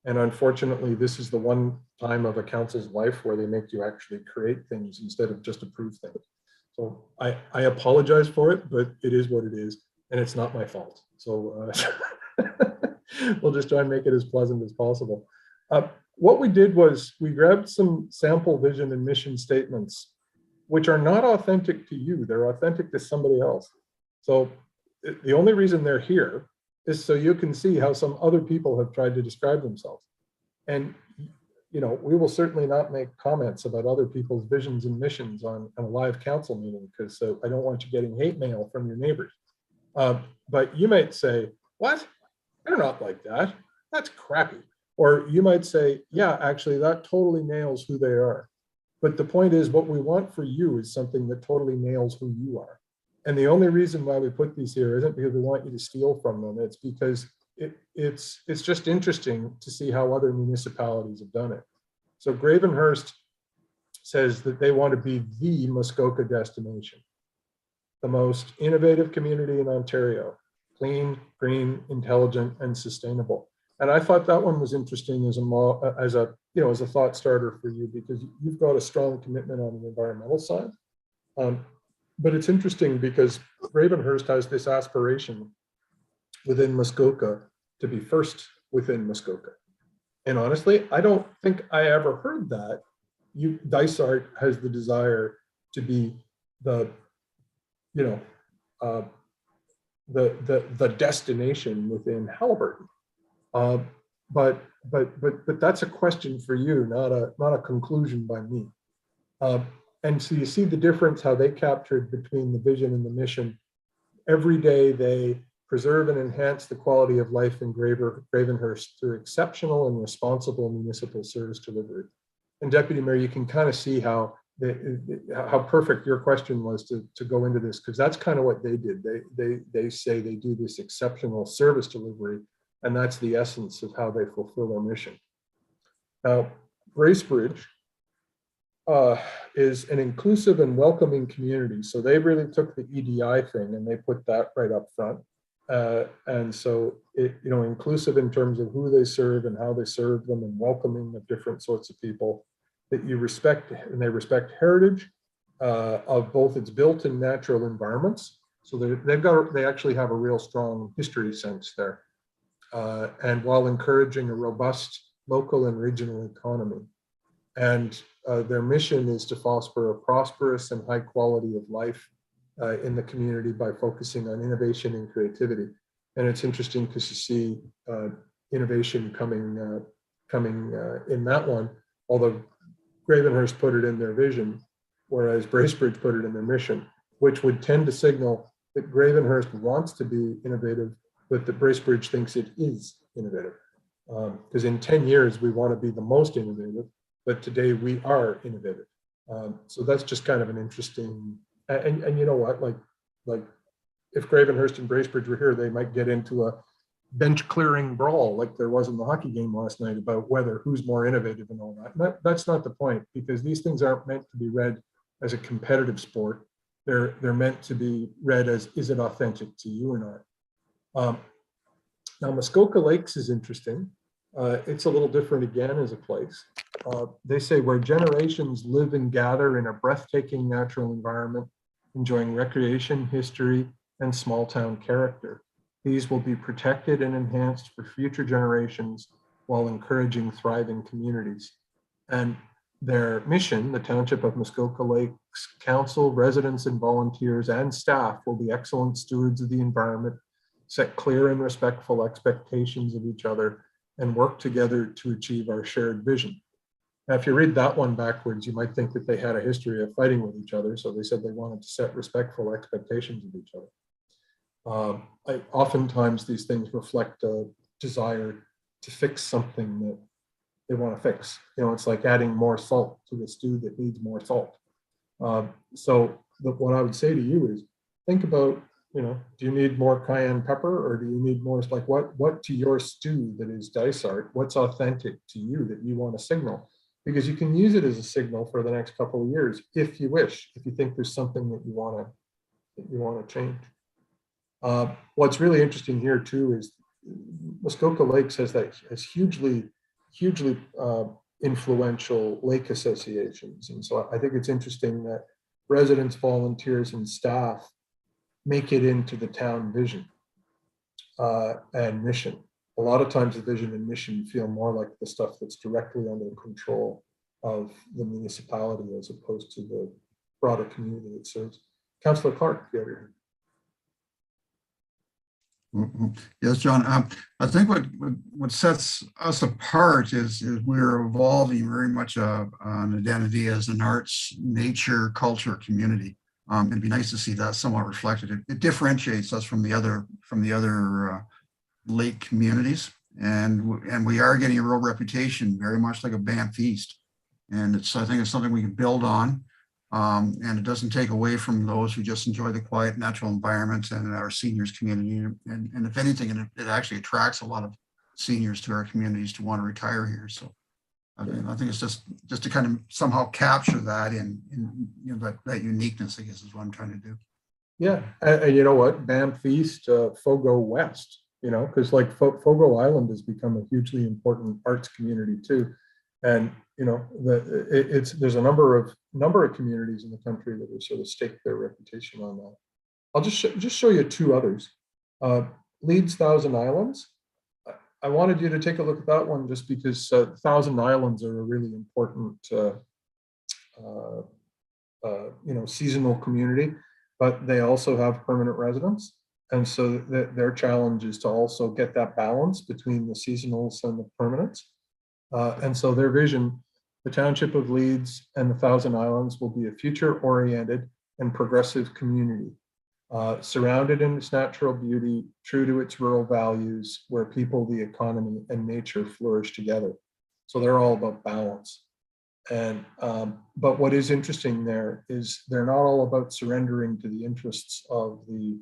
And unfortunately, this is the one time of a council's life where they make you actually create things instead of just approve things. So I apologize for it, but it is what it is, and it's not my fault. So we'll just try and make it as pleasant as possible. What we did was we grabbed some sample vision and mission statements, which are not authentic to you. They're authentic to somebody else. So the only reason they're here is so you can see how some other people have tried to describe themselves. And, you know, we will certainly not make comments about other people's visions and missions on a live council meeting, because I don't want you getting hate mail from your neighbors. But you might say, what? They're not like that. That's crappy. Or you might say, yeah, actually, that totally nails who they are. But the point is, what we want for you is something that totally nails who you are. And the only reason why we put these here isn't because we want you to steal from them. It's because it's just interesting to see how other municipalities have done it. So Gravenhurst says that they want to be the Muskoka destination, the most innovative community in Ontario, clean, green, intelligent, and sustainable. And I thought that one was interesting as a thought starter for you, because you've got a strong commitment on the environmental side. But it's interesting because Gravenhurst has this aspiration within Muskoka to be first within Muskoka. And honestly, I don't think I ever heard that Dysart has the desire to be the, you know, the destination within Halliburton. But that's a question for you, not a conclusion by me. And so you see the difference how they captured between the vision and the mission. Every day they preserve and enhance the quality of life in Gravenhurst through exceptional and responsible municipal service delivery. And Deputy Mayor, you can kind of see how perfect your question was to go into this, because that's kind of what they did. They say they do this exceptional service delivery, and that's the essence of how they fulfill their mission. Now, Bracebridge is an inclusive and welcoming community. So they really took the EDI thing and they put that right up front. And so it, you know, inclusive in terms of who they serve and how they serve them, and welcoming of different sorts of people that you respect, and they respect heritage of both its built and natural environments. So they actually have a real strong history sense there. And while encouraging a robust local and regional economy. And their mission is to foster a prosperous and high quality of life in the community by focusing on innovation and creativity. And it's interesting because you see innovation coming in that one, although Gravenhurst put it in their vision, whereas Bracebridge put it in their mission, which would tend to signal that Gravenhurst wants to be innovative, but that Bracebridge thinks it is innovative. Because in 10 years, we want to be the most innovative, but today we are innovative. So that's just kind of an interesting, and you know what, like if Gravenhurst and Bracebridge were here, they might get into a bench clearing brawl like there was in the hockey game last night about who's more innovative and all that. That's not the point, because these things aren't meant to be read as a competitive sport. They're meant to be read as, is it authentic to you or not? Now, Muskoka Lakes is interesting. It's a little different again as a place. They say where generations live and gather in a breathtaking natural environment, enjoying recreation, history, and small town character. These will be protected and enhanced for future generations while encouraging thriving communities. And their mission, the Township of Muskoka Lakes Council, residents and volunteers and staff will be excellent stewards of the environment, set clear and respectful expectations of each other, and work together to achieve our shared vision. Now, if you read that one backwards, you might think that they had a history of fighting with each other. So they said they wanted to set respectful expectations of each other. Oftentimes these things reflect a desire to fix something that they want to fix. You know, it's like adding more salt to a stew that needs more salt. So what I would say to you is think about, you know, do you need more cayenne pepper, or do you need more, like what to your stew that is Dysart, what's authentic to you that you want to signal? Because you can use it as a signal for the next couple of years if you wish, if you think there's something that you want to change. What's really interesting here too is Muskoka Lakes has hugely influential lake associations. And so I think it's interesting that residents, volunteers, and staff make it into the town vision and mission. A lot of times the vision and mission feel more like the stuff that's directly under the control of the municipality as opposed to the broader community it serves. Councillor Clark, you have your hand. Yes, John. I think what sets us apart is we're evolving very much an identity as an arts, nature, culture community. It'd be nice to see that somewhat reflected. It differentiates us from the other lake communities, and we are getting a real reputation, very much like a Banff East. And I think it's something we can build on. And it doesn't take away from those who just enjoy the quiet natural environment and our seniors community. And if anything, it actually attracts a lot of seniors to our communities to want to retire here. So I think it's just to kind of somehow capture that in you know, that uniqueness, I guess, is what I'm trying to do. Yeah, and you know what, Banff East, Fogo West, you know, because like Fogo Island has become a hugely important arts community too. And you know, there's a number of communities in the country that have sort of staked their reputation on that. I'll just show you two others. Leeds Thousand Islands. I wanted you to take a look at that one just because Thousand Islands are a really important seasonal community, but they also have permanent residents. And so their challenge is to also get that balance between the seasonals and the permanents. And so their vision, the township of Leeds and the Thousand Islands will be a future-oriented and progressive community, surrounded in its natural beauty, true to its rural values, where people, the economy, and nature flourish together. So they're all about balance. And but what is interesting there is they're not all about surrendering to the interests of the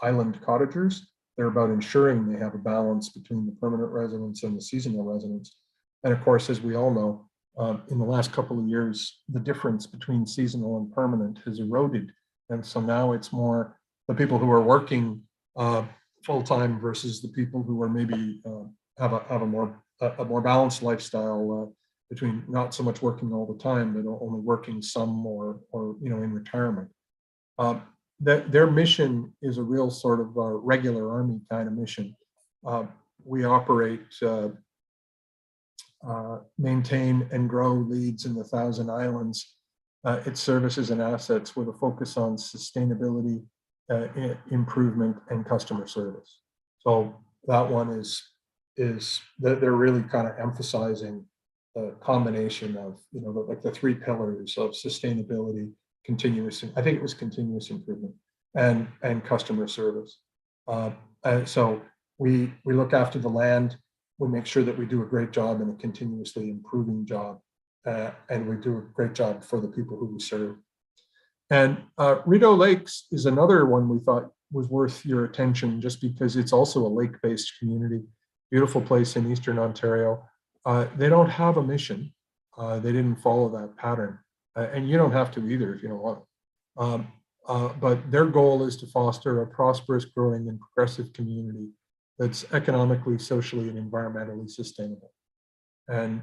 island cottagers. They're about ensuring they have a balance between the permanent residents and the seasonal residents. And of course, as we all know, in the last couple of years, the difference between seasonal and permanent has eroded. And so now it's more the people who are working full-time versus the people who are maybe have a more balanced lifestyle between not so much working all the time, but only working some or in retirement. Their mission is a real sort of regular army kind of mission. We operate, maintain and grow Leeds in the Thousand Islands, its services and assets with a focus on sustainability, improvement, and customer service. So that one is that they're really kind of emphasizing the combination of, like the three pillars of sustainability, continuous improvement, and customer service. And so we look after the land. We make sure that we do a great job and a continuously improving job, and we do a great job for the people who we serve. And Rito Lakes is another one we thought was worth your attention, just because it's also a lake-based community, beautiful place in Eastern Ontario. They don't have a mission. They didn't follow that pattern. And you don't have to either if you don't want. But their goal is to foster a prosperous, growing, and progressive community that's economically, socially, and environmentally sustainable. And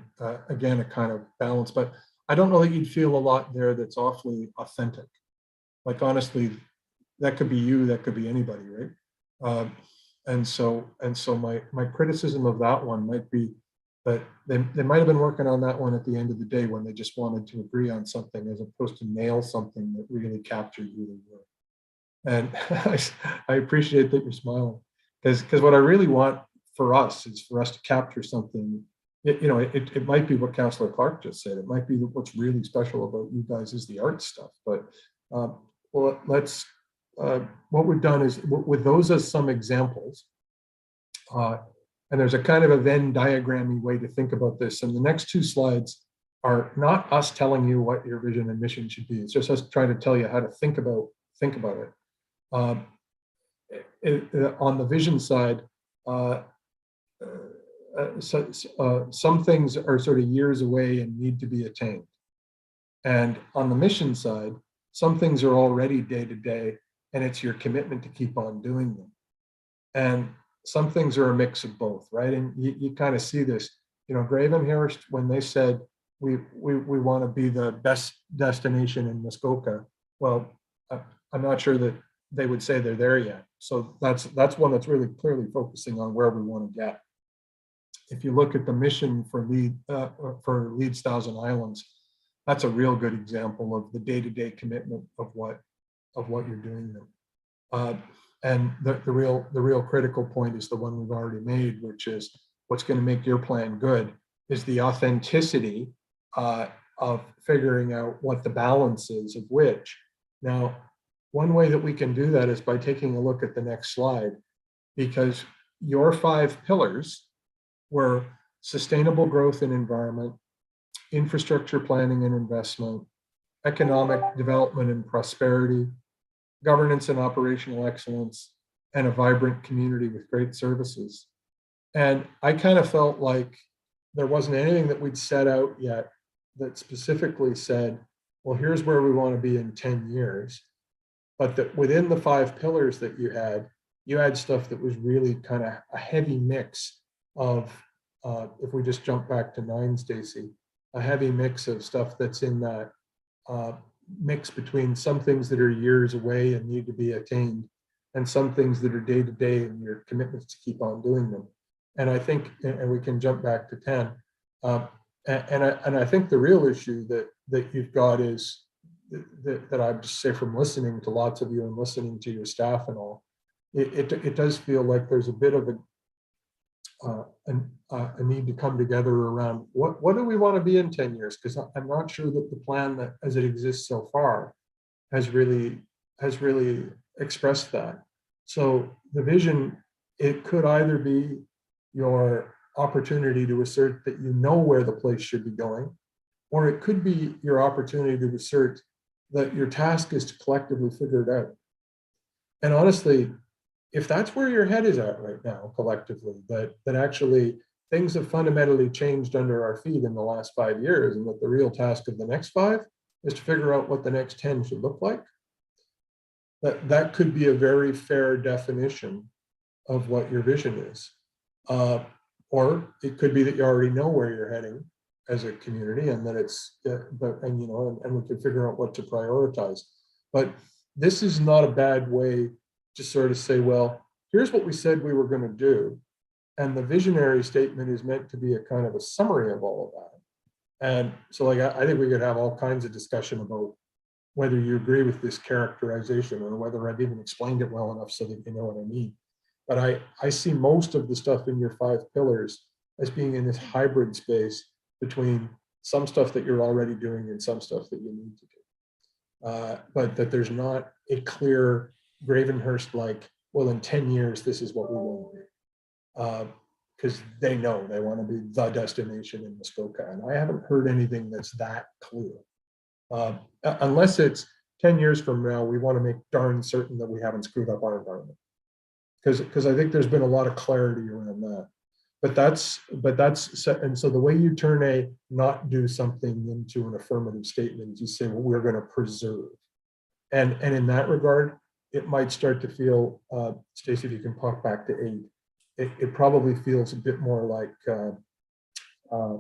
again, a kind of balance. But I don't know that you'd feel a lot there that's awfully authentic. Like, honestly, that could be you, that could be anybody, right? And so my criticism of that one might be that they might have been working on that one at the end of the day when they just wanted to agree on something as opposed to nail something that really captured who they were. And I appreciate that you're smiling, because what I really want for us is for us to capture something. It might be what Councillor Clark just said. It might be that what's really special about you guys is the art stuff. But well, let's. What we've done is, with those as some examples, and there's a kind of a Venn diagram-y way to think about this. And the next two slides are not us telling you what your vision and mission should be. It's just us trying to tell you how to think about it. On the vision side, some things are sort of years away and need to be attained. And on the mission side, some things are already day to day, and it's your commitment to keep on doing them. And some things are a mix of both, right? And you kind of see this, Gravenhurst, when they said, we want to be the best destination in Muskoka. Well, I'm not sure that they would say they're there yet. So that's one that's really clearly focusing on where we want to get. If you look at the mission for Leeds Thousand Islands, that's a real good example of the day-to-day commitment of what you're doing there. And the real critical point is the one we've already made, which is what's going to make your plan good is the authenticity of figuring out what the balance is of which. Now, one way that we can do that is by taking a look at the next slide, because your 5 pillars were sustainable growth and environment, infrastructure planning and investment, economic development and prosperity, governance and operational excellence, and a vibrant community with great services. And I kind of felt like there wasn't anything that we'd set out yet that specifically said, well, here's where we want to be in 10 years. But that within the 5 pillars that you had stuff that was really kind of a heavy mix of, if we just jump back to 9, Stacy, a heavy mix of stuff that's in that mix between some things that are years away and need to be attained, and some things that are day to day and your commitments to keep on doing them. And I think, and we can jump back to 10, And I think the real issue that you've got is that I just say from listening to lots of you and listening to your staff and all, it does feel like there's a bit of a need to come together around what do we want to be in 10 years? Because I'm not sure that the plan that as it exists so far has really expressed that. So the vision, it could either be your opportunity to assert that you know where the place should be going, or it could be your opportunity to assert that your task is to collectively figure it out. And honestly, if that's where your head is at right now, collectively, that actually things have fundamentally changed under our feet in the last 5 years, and that the real task of the next 5 is to figure out what the next 10 should look like, that could be a very fair definition of what your vision is. Or it could be that you already know where you're heading as a community, and that it's, and we could figure out what to prioritize. But this is not a bad way to sort of say, well, here's what we said we were going to do. And the visionary statement is meant to be a kind of a summary of all of that. And so like, I think we could have all kinds of discussion about whether you agree with this characterization or whether I've even explained it well enough so that you know what I mean. But I see most of the stuff in your 5 pillars as being in this hybrid space between some stuff that you're already doing and some stuff that you need to do. But that there's not a clear Gravenhurst like, well, in 10 years, this is what we want to do. Because they know they want to be the destination in Muskoka. And I haven't heard anything that's that clear. Unless it's 10 years from now, we want to make darn certain that we haven't screwed up our environment. Because I think there's been a lot of clarity around that. But that's, and so the way you turn a not do something into an affirmative statement is you say, well, we're going to preserve. And in that regard, it might start to feel, Stacey, if you can pop back to 8, it probably feels a bit more like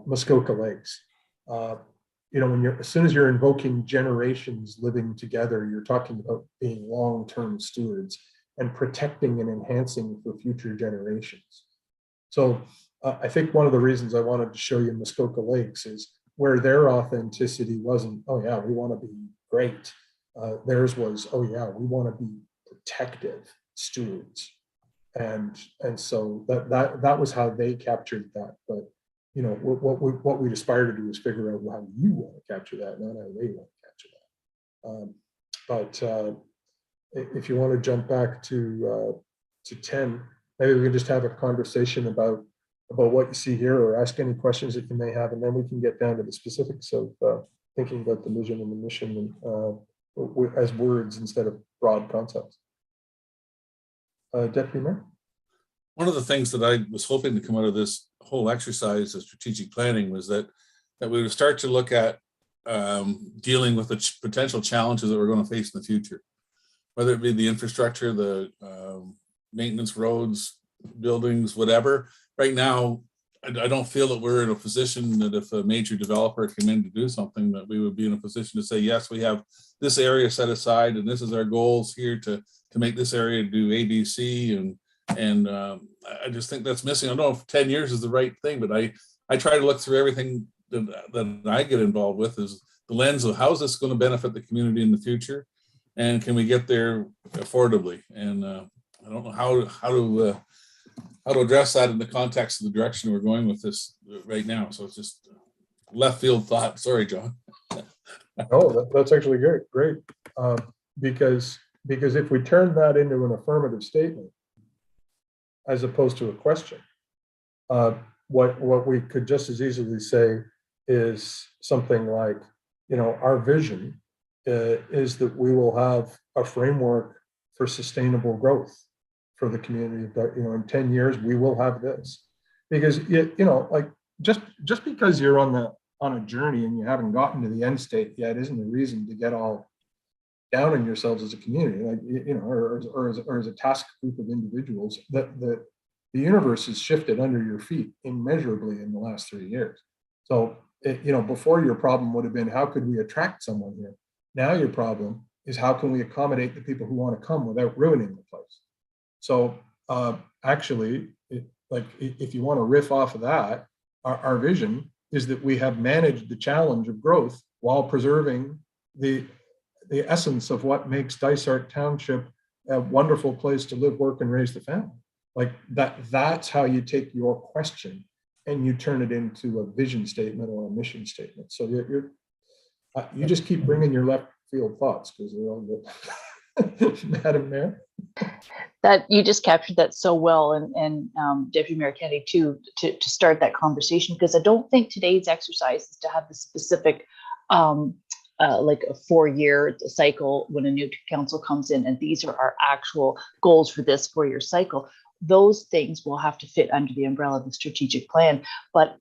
Muskoka Lakes. When you're, as soon as you're invoking generations living together, you're talking about being long-term stewards and protecting and enhancing for future generations. So I think one of the reasons I wanted to show you Muskoka Lakes is where their authenticity wasn't, oh yeah, we want to be great. Theirs was, oh yeah, we want to be protective stewards. And so that was how they captured that. But what we'd aspire to do is figure out how you want to capture that, not how they want to capture that. If you want to jump back to 10, maybe we can just have a conversation about what you see here, or ask any questions that you may have, and then we can get down to the specifics of thinking about the vision and the mission as words instead of broad concepts. Deputy Mayor? One of the things that I was hoping to come out of this whole exercise of strategic planning was that we would start to look at dealing with the potential challenges that we're going to face in the future, whether it be the infrastructure, the maintenance, roads, buildings, whatever. Right now, I don't feel that we're in a position that if a major developer came in to do something, that we would be in a position to say, yes, we have this area set aside and this is our goals here to make this area do A, B, C, and I just think that's missing. I don't know if 10 years is the right thing, but I try to look through everything that I get involved with is the lens of how is this going to benefit the community in the future, and can we get there affordably? And I don't know how to address that in the context of the direction we're going with this right now. So it's just left field thought. Sorry, John. Oh, that's actually great. Because if we turn that into an affirmative statement, as opposed to a question, what we could just as easily say is something like, our vision is that we will have a framework for sustainable growth for the community. That in 10 years we will have this, because like just because you're on a journey and you haven't gotten to the end state yet isn't a reason to get all down on yourselves as a community, like or as a task group of individuals. That the universe has shifted under your feet immeasurably in the last 3 years. So before, your problem would have been, how could we attract someone here? Now your problem is, how can we accommodate the people who want to come without ruining the place? So actually, if you want to riff off of that, our vision is that we have managed the challenge of growth while preserving the essence of what makes Dysart Township a wonderful place to live, work, and raise the family. Like that's how you take your question and you turn it into a vision statement or a mission statement. So you just keep bringing your left field thoughts, because they're all good. Madam Mayor. That you just captured that so well, and Deputy Mayor Kennedy too, to start that conversation, because I don't think today's exercise is to have the specific like a 4-year cycle when a new council comes in, and these are our actual goals for this 4-year cycle. Those things will have to fit under the umbrella of the strategic plan. But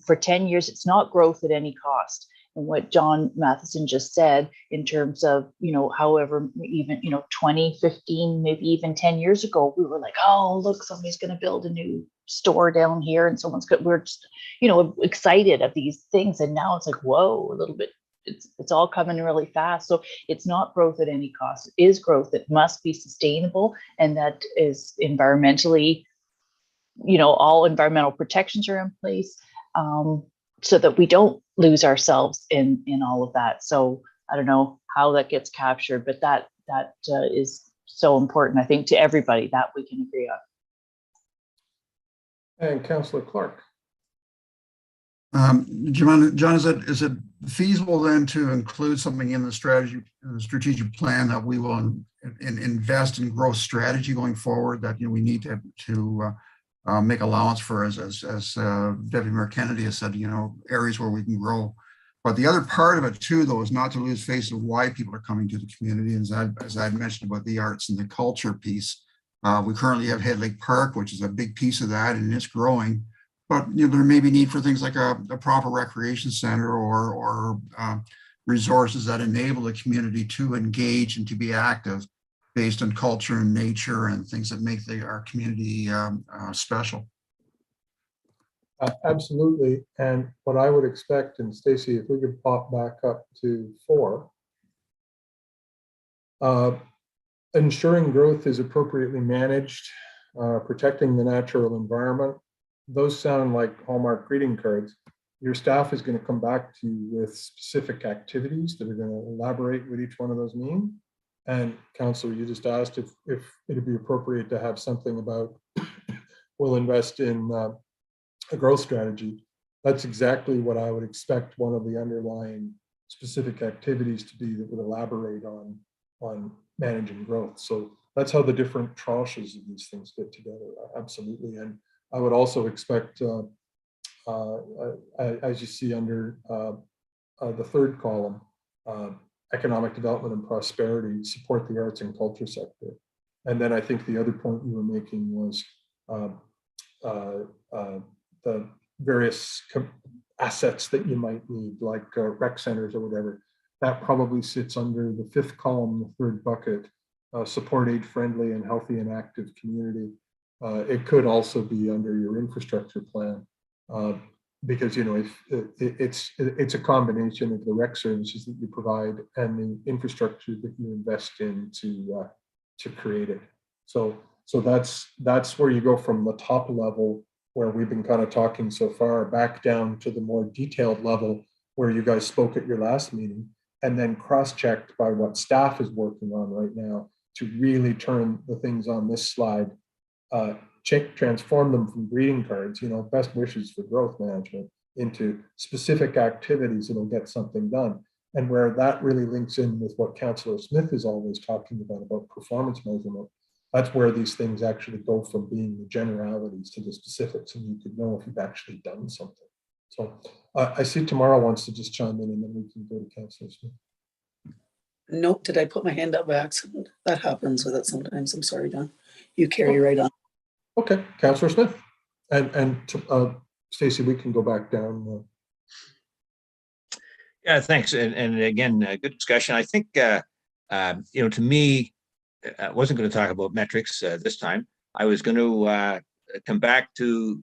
for 10 years, it's not growth at any cost. And what John Matheson just said in terms of, however, even, 20, 15, maybe even 10 years ago, we were like, oh, look, somebody's going to build a new store down here and we're just, excited of these things. And now it's like, whoa, a little bit, it's all coming really fast. So it's not growth at any cost. It is growth that must be sustainable, and that is environmentally, all environmental protections are in place, so that we don't lose ourselves in all of that. So I don't know how that gets captured, but that is so important, I think, to everybody, that we can agree on. And Councillor Clark. John, is it feasible then to include something in the strategic plan that we will invest in growth strategy going forward, that we need to make allowance for, as Deputy Mayor Kennedy has said, areas where we can grow. But the other part of it too, though, is not to lose face of why people are coming to the community. As I mentioned about the arts and the culture piece, we currently have Head Lake Park, which is a big piece of that, and it's growing. But there may be need for things like a proper recreation center or resources that enable the community to engage and to be active based on culture and nature and things that make our community special. Absolutely. And what I would expect, and Stacey, if we could pop back up to 4, ensuring growth is appropriately managed, protecting the natural environment. Those sound like Hallmark greeting cards. Your staff is going to come back to you with specific activities that are going to elaborate what each one of those mean. And Councillor, you just asked if it'd be appropriate to have something about we'll invest in a growth strategy. That's exactly what I would expect one of the underlying specific activities to be that would elaborate on managing growth. So that's how the different tranches of these things fit together. Absolutely. And I would also expect, as you see under the 3rd column, economic development and prosperity, support the arts and culture sector. And then I think the other point you were making was the various assets that you might need, like rec centers or whatever. That probably sits under the 5th column, the 3rd bucket, support aid-friendly and healthy and active community. It could also be under your infrastructure plan, because if it's a combination of the rec services that you provide and the infrastructure that you invest in to create it. So that's where you go from the top level, where we've been kind of talking so far, back down to the more detailed level where you guys spoke at your last meeting, and then cross-checked by what staff is working on right now to really turn the things on this slide, transform them from greeting cards, best wishes for growth management, into specific activities that'll get something done. And where that really links in with what Councillor Smith is always talking about performance measurement, that's where these things actually go from being the generalities to the specifics, and you could know if you've actually done something. So I see Tamara wants to just chime in, and then we can go to Councillor Smith. Nope, did I put my hand up by accident? That happens with it sometimes. I'm sorry, Don. You carry right on. Okay, Councillor Smith, and Stacey, we can go back down. Yeah, thanks. And again, good discussion. I think, to me, I wasn't going to talk about metrics this time. I was going to come back to,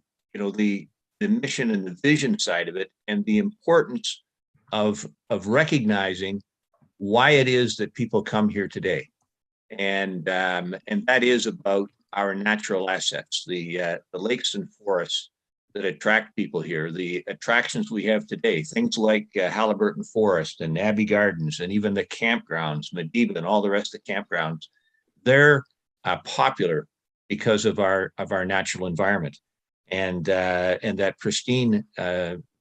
the mission and the vision side of it, and the importance of recognizing why it is that people come here today. And that is about our natural assets, the lakes and forests that attract people here, the attractions we have today, things like Halliburton Forest and Abbey Gardens, and even the campgrounds, Mediba and all the rest of the campgrounds, they're popular because of our natural environment, and that pristine,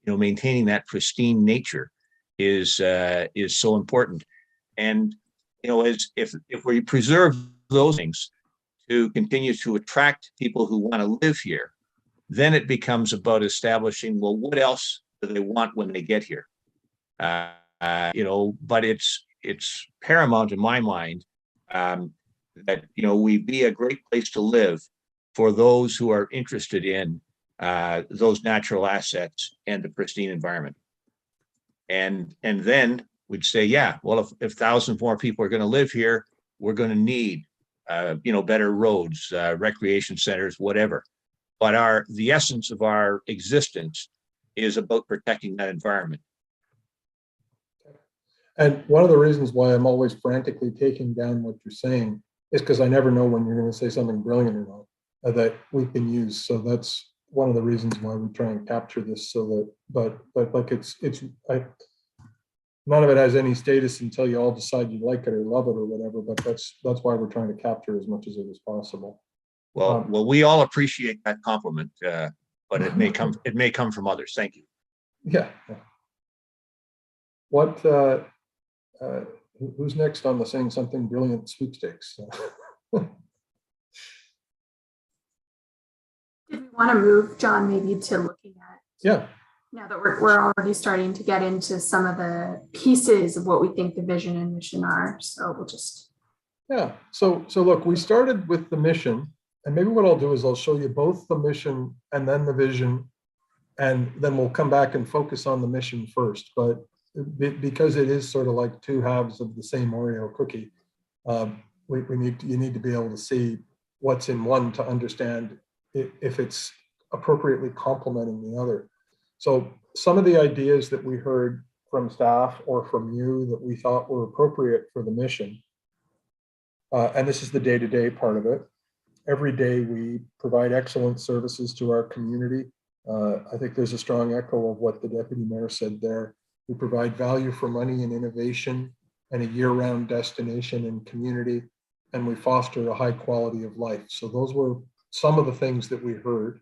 maintaining that pristine nature is so important. And as if we preserve those things to continue to attract people who want to live here, then it becomes about establishing, well, what else do they want when they get here? But it's paramount in my mind that we be a great place to live for those who are interested in those natural assets and the pristine environment. And then we'd say, yeah, well, if thousands more people are going to live here, we're going to need better roads, recreation centers, whatever. But the essence of our existence is about protecting that environment. And one of the reasons why I'm always frantically taking down what you're saying is because I never know when you're going to say something brilliant or not that we can use. So that's one of the reasons why we try and capture this. So that, but like none of it has any status until you all decide you like it or love it or whatever. But that's why we're trying to capture as much as it is possible. Well, we all appreciate that compliment, but it may come from others. Thank you. Yeah. What? Who's next on the saying something brilliant sweepstakes? Did we want to move, John, maybe to looking at? Yeah. Now that we're already starting to get into some of the pieces of what we think the vision and mission are, so we'll just. Yeah. So look, we started with the mission. And maybe what I'll do is I'll show you both the mission and then the vision, and then we'll come back and focus on the mission first. But because it is sort of like two halves of the same Oreo cookie, you need to be able to see what's in one to understand if it's appropriately complementing the other. So some of the ideas that we heard from staff or from you that we thought were appropriate for the mission, and this is the day-to-day part of it. Every day we provide excellent services to our community. I think there's a strong echo of what the deputy mayor said there. We provide value for money and innovation and a year-round destination and community, and we foster a high quality of life. So those were some of the things that we heard.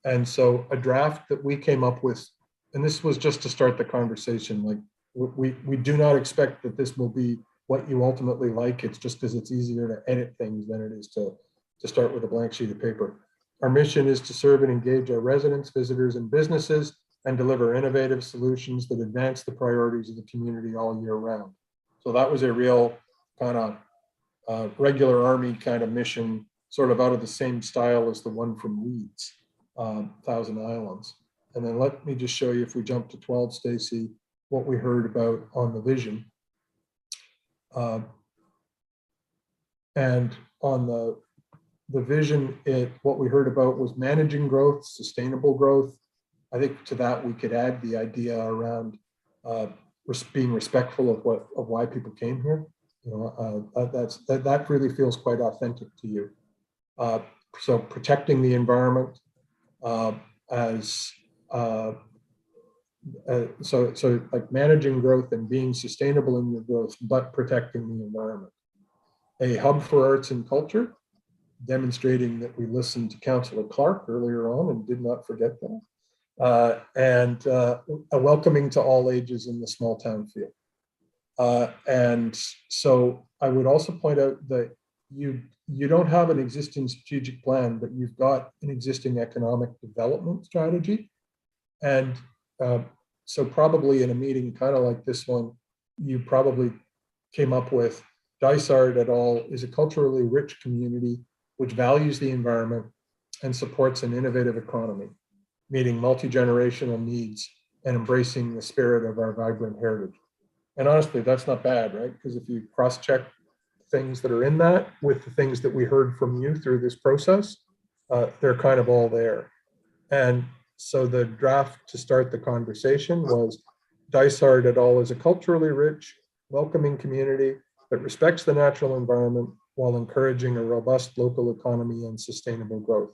And so a draft that we came up with, and this was just to start the conversation, like we do not expect that this will be what you ultimately like. It's just because it's easier to edit things than it is to start with a blank sheet of paper. Our mission is to serve and engage our residents, visitors, and businesses, and deliver innovative solutions that advance the priorities of the community all year round. So that was a real kind of regular Army kind of mission, sort of out of the same style as the one from Leeds, Thousand Islands. And then let me just show you, if we jump to 12, Stacy, what we heard about on the vision. And on the vision, what we heard about was managing growth, sustainable growth. I think to that we could add the idea around being respectful of why people came here. That really feels quite authentic to you. So protecting the environment so like managing growth and being sustainable in your growth, but protecting the environment. A hub for arts and culture, demonstrating that we listened to Councillor Clark earlier on and did not forget that. And a welcoming to all ages in the small town feel. And so I would also point out that you don't have an existing strategic plan, but you've got an existing economic development strategy. And so probably in a meeting kind of like this one, you probably came up with Dysart et al. Is a culturally rich community which values the environment and supports an innovative economy, meeting multi-generational needs and embracing the spirit of our vibrant heritage. And honestly, that's not bad, right? Because if you cross-check things that are in that with the things that we heard from you through this process, they're kind of all there. And so the draft to start the conversation was Dysart et al. Is a culturally rich, welcoming community that respects the natural environment while encouraging a robust local economy and sustainable growth.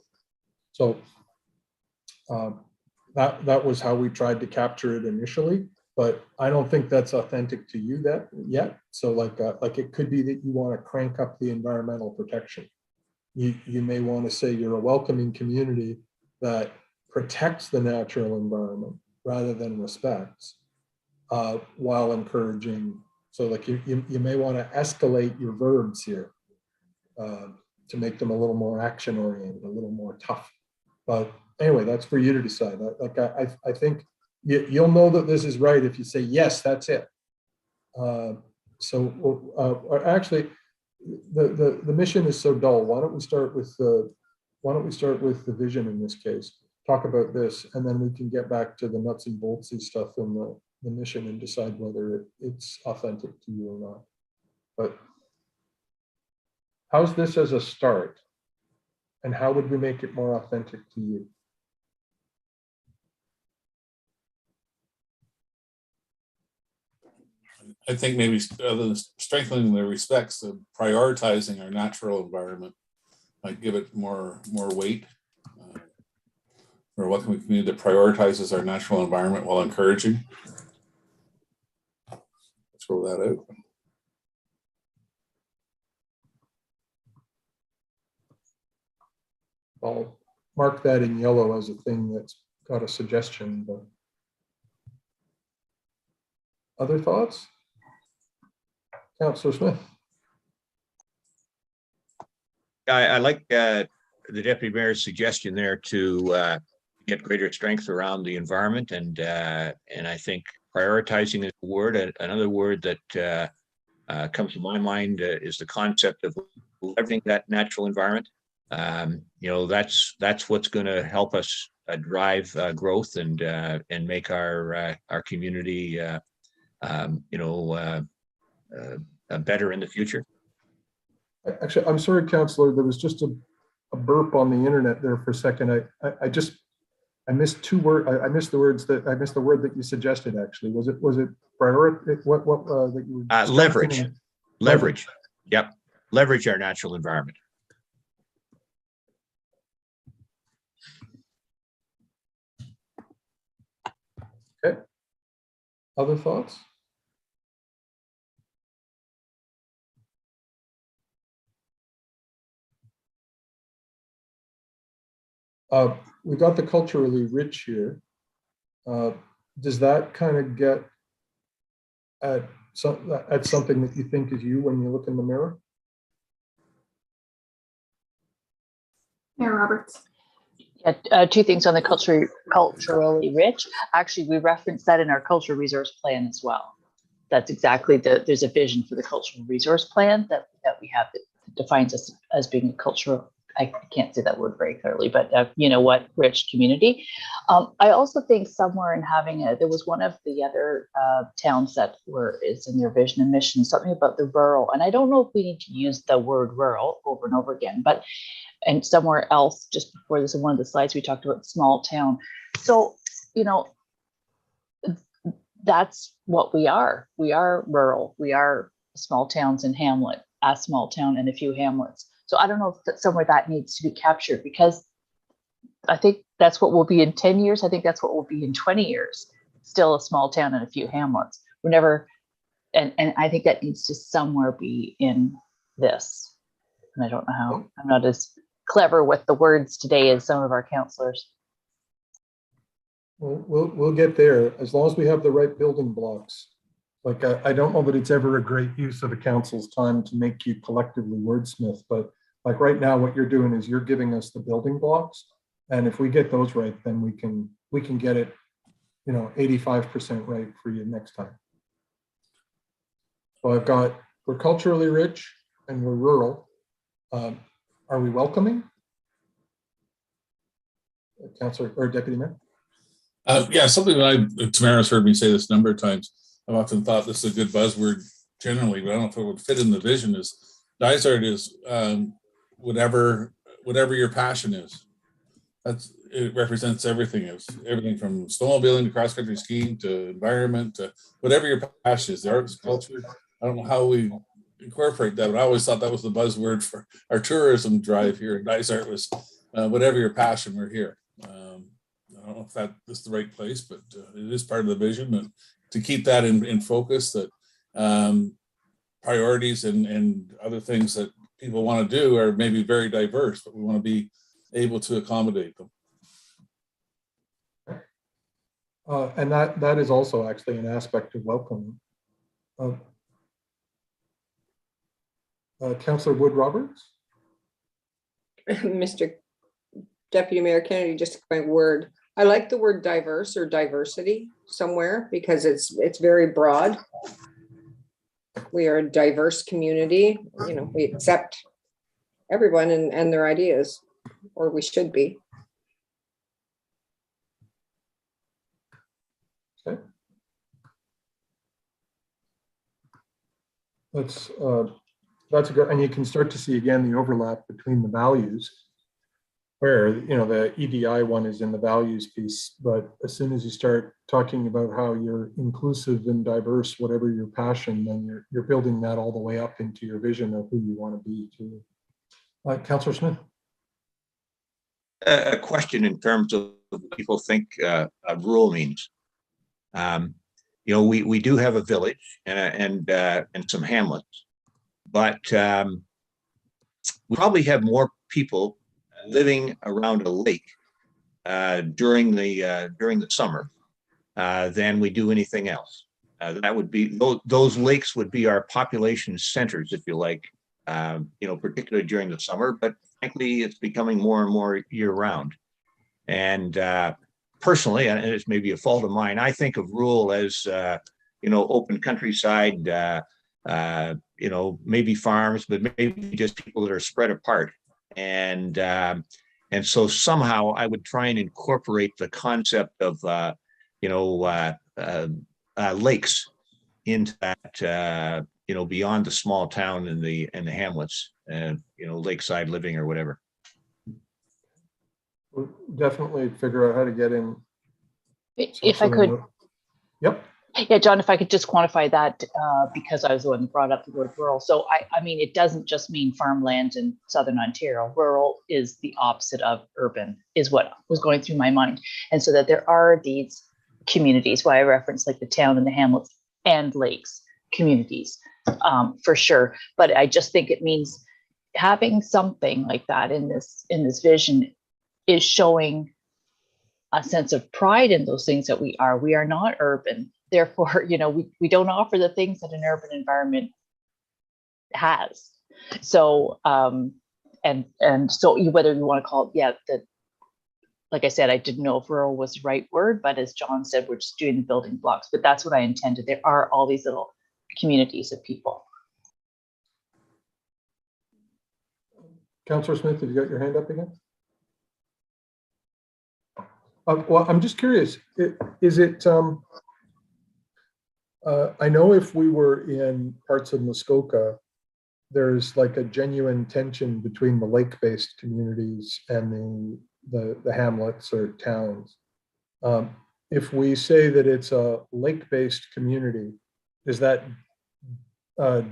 So That was how we tried to capture it initially, but I don't think that's authentic to you yet. So like it could be that you want to crank up the environmental protection. You may want to say you're a welcoming community that protects the natural environment rather than respects, while encouraging. So like you may want to escalate your verbs here to make them a little more action oriented, a little more tough. But anyway, that's for you to decide. Like I think you'll know that this is right if you say yes, that's it. Actually, the mission is so dull. Why don't we start with the vision in this case? Talk about this, and then we can get back to the nuts and boltsy stuff in the mission and decide whether it's authentic to you or not. But how's this as a start? And how would we make it more authentic to you? I think maybe other than strengthening the respects, prioritizing our natural environment might give it more weight. Or what can we community that prioritizes our natural environment while encouraging? Let's roll that out. I'll mark that in yellow as a thing that's got a suggestion. But other thoughts? Councillor Smith. I like the Deputy Mayor's suggestion there to get greater strength around the environment, and I think prioritizing is a word. Another word that comes to my mind is the concept of leveraging that natural environment. That's what's going to help us drive growth and make our community better in the future. Actually, I'm sorry, Councillor, there was just a burp on the internet there for a second. I missed two words. I missed the word that you suggested. Actually, was it priority? What that you were leverage. Yep, leverage our natural environment. Okay. Other thoughts? We got the culturally rich here. Does that kind of get at something that you think is you when you look in the mirror? Mayor Roberts. Yeah, two things on the culturally rich. Actually, we referenced that in our cultural resource plan as well. That's exactly there's a vision for the cultural resource plan that we have that defines us as being a cultural, I can't say that word very clearly, but rich community. I also think somewhere in having there was one of the other towns that is in their vision and mission, something about the rural. And I don't know if we need to use the word rural over and over again, and somewhere else just before this, in one of the slides, we talked about small town. So, that's what we are. We are rural. We are small towns and hamlet, a small town and a few hamlets. So I don't know if somewhere that needs to be captured, because I think that's what we'll be in 10 years. I think that's what we'll be in 20 years. Still a small town and a few hamlets. And I think that needs to somewhere be in this. And I don't know how. I'm not as clever with the words today as some of our councillors. We'll get there as long as we have the right building blocks. Like I don't know that it's ever a great use of a council's time to make you collectively wordsmith, but like right now, what you're doing is you're giving us the building blocks, and if we get those right, then we can get it, 85% right for you next time. So we're culturally rich and we're rural. Are we welcoming? Councillor or Deputy Mayor? Yeah, something that Tamara's heard me say this a number of times. I've often thought this is a good buzzword generally, but I don't know if it would fit in the vision. Is Dysart is whatever your passion is. It represents everything. It's everything from snowmobiling to cross country skiing to environment to whatever your passion is. The arts, culture. I don't know how we incorporate that, but I always thought that was the buzzword for our tourism drive here in Dysart was whatever your passion, we're here. I don't know if that is the right place, but it is part of the vision, and to keep that in focus, that priorities and other things that people want to do are maybe very diverse, but we want to be able to accommodate them. And that is also actually an aspect of welcoming. Councillor Wood Roberts. Mr. Deputy Mayor Kennedy, just my word. I like the word diverse or diversity somewhere because it's very broad. We are a diverse community. You know, we accept everyone and their ideas, or we should be. Okay. That's good, and you can start to see again the overlap between the values, where the EDI one is in the values piece, but as soon as you start talking about how you're inclusive and diverse, whatever your passion, then you're building that all the way up into your vision of who you want to be too. Councillor Smith. A question in terms of what people think rural means. We do have a village and some hamlets, but we probably have more people living around a lake during the summer than we do anything else. That would be those lakes would be our population centers, if you like, particularly during the summer. But frankly, it's becoming more and more year round. And personally, and it's maybe a fault of mine, I think of rural as open countryside, maybe farms, but maybe just people that are spread apart. And so somehow I would try and incorporate the concept of lakes into that, beyond the small town and the hamlets, lakeside living or whatever. We'll definitely figure out how to get in. If I could. Yep. Yeah, John, if I could just quantify that, because I was the one who brought up the word rural. So I mean, it doesn't just mean farmland in Southern Ontario. Rural is the opposite of urban, is what was going through my mind. And so that there are these communities, why I referenced like the town and the hamlets and lakes communities, for sure. But I just think it means having something like that in this vision is showing a sense of pride in those things that we are not urban. Therefore, we don't offer the things that an urban environment has. So, and so whether you want to call it, like I said, I didn't know if rural was the right word, but as John said, we're just doing the building blocks, but that's what I intended. There are all these little communities of people. Councillor Smith, have you got your hand up again? Well, I'm just curious, is it, I know if we were in parts of Muskoka, there's like a genuine tension between the lake-based communities and the hamlets or towns. If we say that it's a lake-based community, does that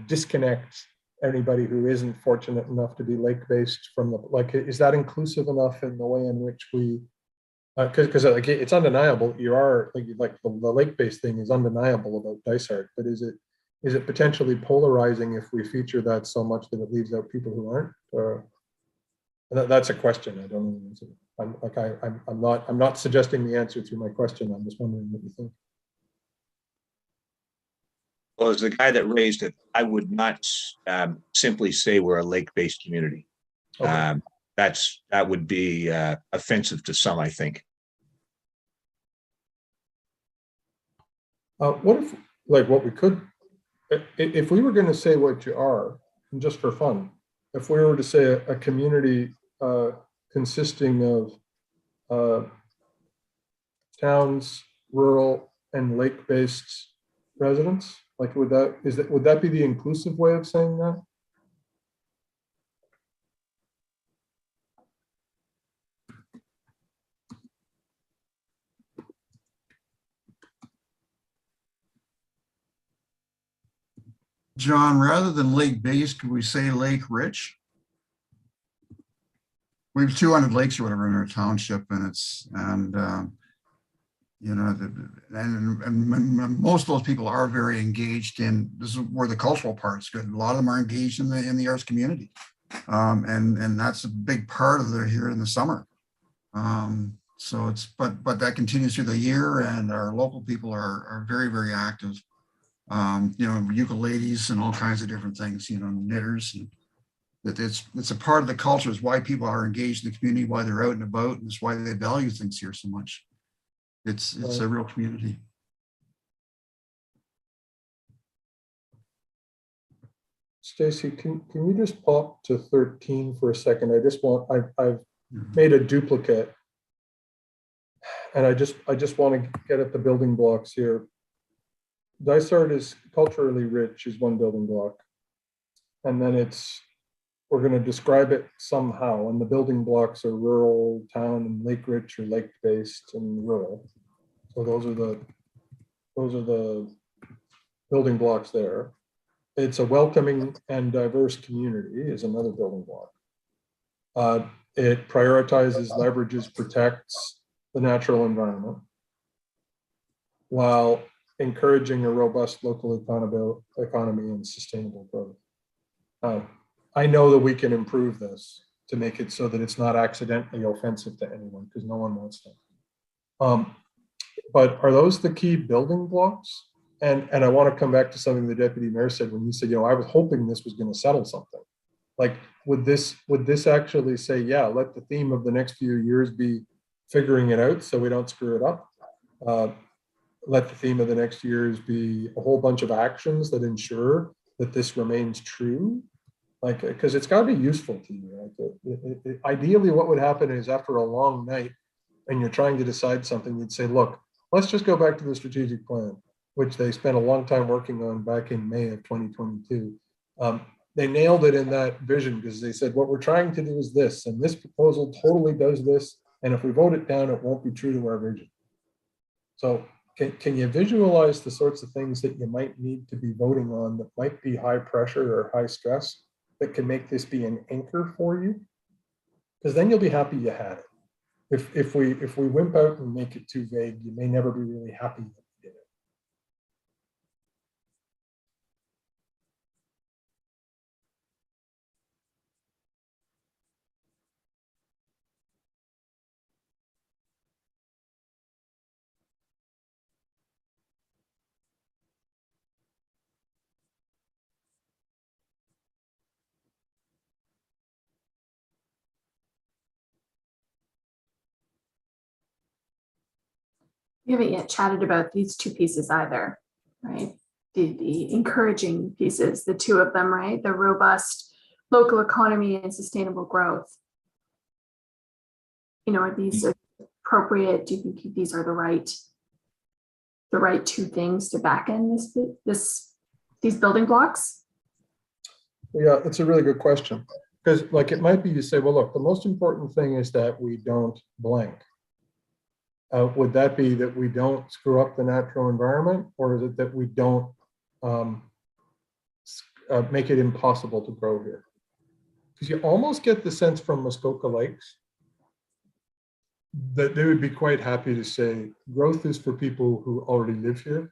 disconnect anybody who isn't fortunate enough to be lake-based from is that inclusive enough in the way in which we, because it's undeniable you are the lake-based thing is undeniable about Dysart, but is it potentially polarizing if we feature that so much that it leaves out people who aren't? That's a question. I don't know. I'm not suggesting the answer through my question. I'm just wondering what you think. Well, as the guy that raised it, I would not simply say we're a lake-based community. Okay. That would be offensive to some, I think. What if, what we could, if we were going to say what you are, and just for fun, if we were to say a community consisting of towns, rural, and lake-based residents, would that be the inclusive way of saying that? John, rather than lake-based, could we say lake-rich? we have 200 lakes or whatever in our township, and most of those people are very engaged in, this is where the cultural part's good. A lot of them are engaged in the arts community. And that's a big part of it here in the summer. So but that continues through the year, and our local people are very, very active. Ukuleles and all kinds of different things, knitters. And that it's a part of the culture, is why people are engaged in the community, why they're out and about, and it's why they value things here so much. It's a real community. Stacy, can you just pop to 13 for a second? I've made a duplicate, and I just want to get at the building blocks here. Dysart is culturally rich is one building block, and then we're going to describe it somehow, and the building blocks are rural, town, and lake rich or lake based and rural. So those are the building blocks there. It's a welcoming and diverse community is another building block. It prioritizes, leverages, protects the natural environment while encouraging a robust local economy and sustainable growth. I know that we can improve this to make it so that it's not accidentally offensive to anyone, because no one wants that. But are those the key building blocks? And I want to come back to something the deputy mayor said when he said, I was hoping this was going to settle something. Like, would this actually say, yeah, let the theme of the next few years be figuring it out so we don't screw it up? Let the theme of the next years be a whole bunch of actions that ensure that this remains true? Like, because it's got to be useful to you. Like, ideally, what would happen is after a long night and you're trying to decide something, you'd say, look, let's just go back to the strategic plan, which they spent a long time working on back in May of 2022. They nailed it in that vision, because they said, what we're trying to do is this, and this proposal totally does this, and if we vote it down, it won't be true to our vision. So can you visualize the sorts of things that you might need to be voting on that might be high pressure or high stress that can make this be an anchor for you? Because then you'll be happy you had it. If we wimp out and make it too vague, you may never be really happy that we did it. We haven't yet chatted about these two pieces either, right? The encouraging pieces, the two of them, right? The robust local economy and sustainable growth. Are these appropriate? Do you think these are the right two things to back end these building blocks? Yeah, it's a really good question, because it might be you say, well, look, the most important thing is that we don't blank. Would that be that we don't screw up the natural environment, or is it that we don't make it impossible to grow here? Because you almost get the sense from Muskoka Lakes that they would be quite happy to say growth is for people who already live here,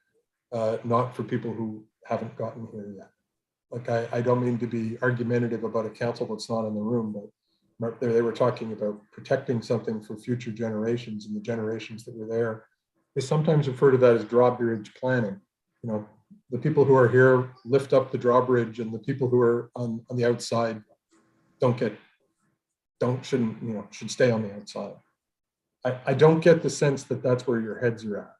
not for people who haven't gotten here yet. I don't mean to be argumentative about a council that's not in the room, but they were talking about protecting something for future generations, and the generations that were there. They sometimes refer to that as drawbridge planning. The people who are here lift up the drawbridge, and the people who are on the outside should stay on the outside. I don't get the sense that that's where your heads are at.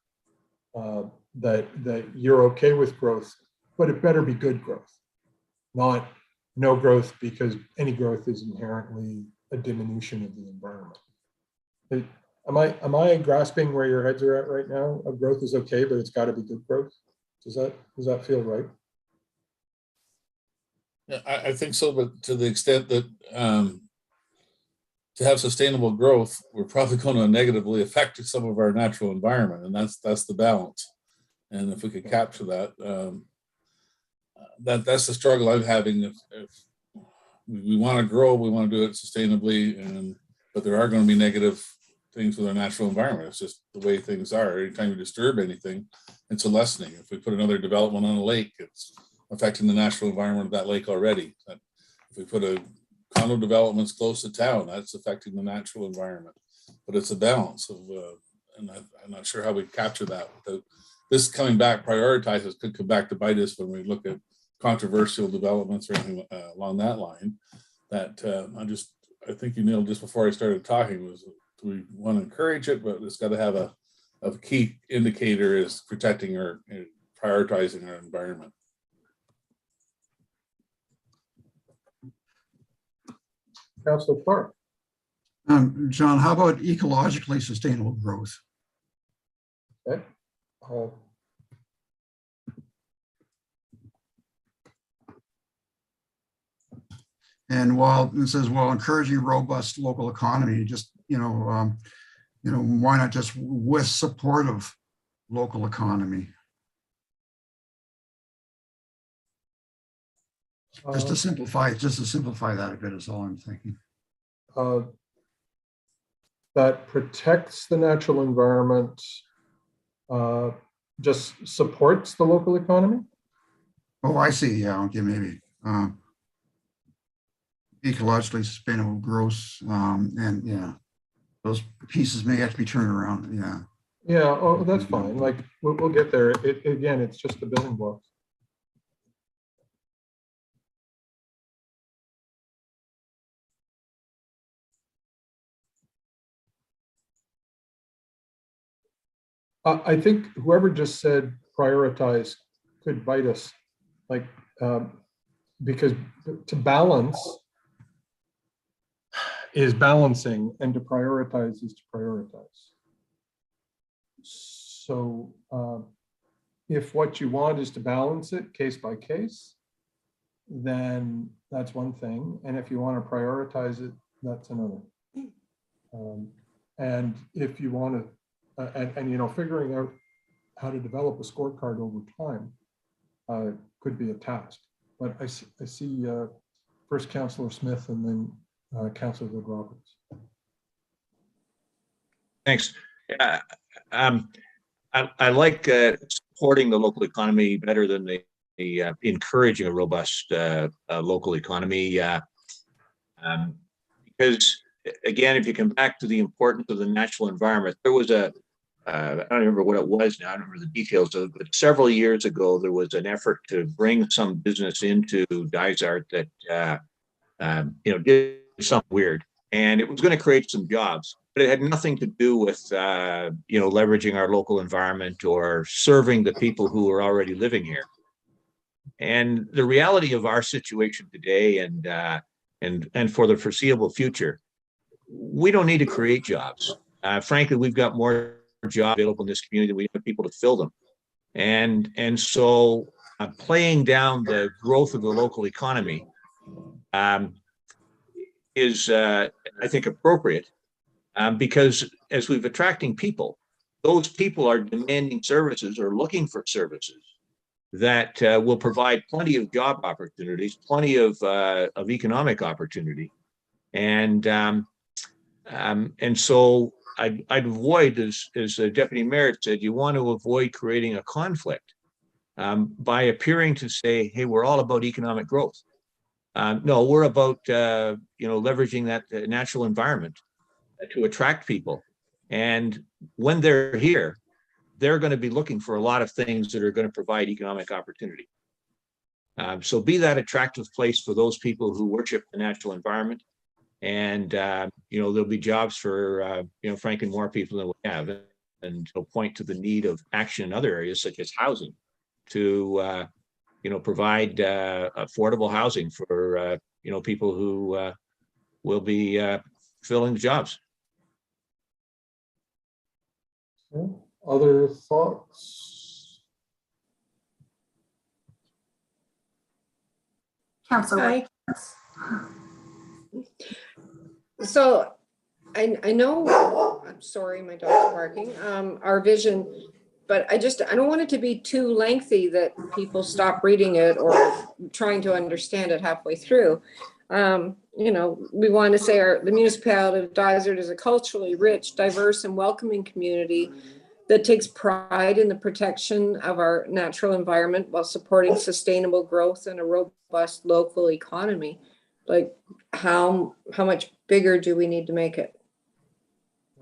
That you're okay with growth, but it better be good growth, not no growth, because any growth is inherently a diminution of the environment. Am I grasping where your heads are at right now? Growth is okay, but it's got to be good growth. Does that feel right? Yeah, I think so, but to the extent that to have sustainable growth, we're probably going to negatively affect some of our natural environment, and that's the balance. And if we could capture that, that's the struggle I'm having. If we want to grow, we want to do it sustainably, and but there are going to be negative things with our natural environment. It's just the way things are. Anytime you disturb anything, it's a lessening. If we put another development on a lake, it's affecting the natural environment of that lake already. If we put a condo developments close to town, that's affecting the natural environment. But it's a balance of, and I'm not sure how we capture that without this coming back. Prioritizes could come back to bite us when we look at controversial developments or anything along that line. That I think you nailed just before I started talking was we want to encourage it, but it's got to have a key indicator is protecting or prioritizing our environment. Councilor Clark. John, how about ecologically sustainable growth? Okay. And while it says, well, encouraging robust local economy, just, why not just with supportive local economy? Just to simplify that a bit is all I'm thinking. That protects the natural environment, just supports the local economy? Oh, I see. Yeah, okay, maybe. Ecologically sustainable growth, and yeah, those pieces may have to be turned around. Yeah. Yeah, oh, that's fine. Like we'll get there. Again, it's just the building blocks. I think whoever just said prioritize could bite us, like because to balance is balancing, and to prioritize is to prioritize. So if what you want is to balance it case by case, then that's one thing. And if you want to prioritize it, that's another. And if you want to, figuring out how to develop a scorecard over time could be a task. But I see first Councillor Smith and then Councillor Wood Roberts. Thanks. I like supporting the local economy better than the encouraging a robust local economy. Because again, if you come back to the importance of the natural environment, there was I don't remember what it was now, I don't remember the details of it, but several years ago, there was an effort to bring some business into Dysart that, did something weird. And it was going to create some jobs, but it had nothing to do with, leveraging our local environment or serving the people who are already living here. And the reality of our situation today and for the foreseeable future, we don't need to create jobs. Frankly, we've got more jobs available in this community than we have people to fill them. And so playing down the growth of the local economy is, I think, appropriate because as we've attracting people, those people are demanding services or looking for services that will provide plenty of job opportunities, plenty of economic opportunity. And so I'd avoid, as the Deputy Mayor said, you want to avoid creating a conflict by appearing to say, hey, we're all about economic growth. No, we're about, leveraging that natural environment to attract people. And when they're here, they're going to be looking for a lot of things that are going to provide economic opportunity. So be that attractive place for those people who worship the natural environment. And, there'll be jobs for, frankly, more people than we have. And it'll point to the need of action in other areas, such as housing, to, provide affordable housing for, people who will be filling the jobs. Okay. Other thoughts? Councillor. So I know, I'm sorry, my dog's barking, our vision, but I don't want it to be too lengthy that people stop reading it or trying to understand it halfway through. You know, we want to say the municipality of Dysart is a culturally rich, diverse, and welcoming community that takes pride in the protection of our natural environment while supporting sustainable growth and a robust local economy. Like, how much bigger do we need to make it?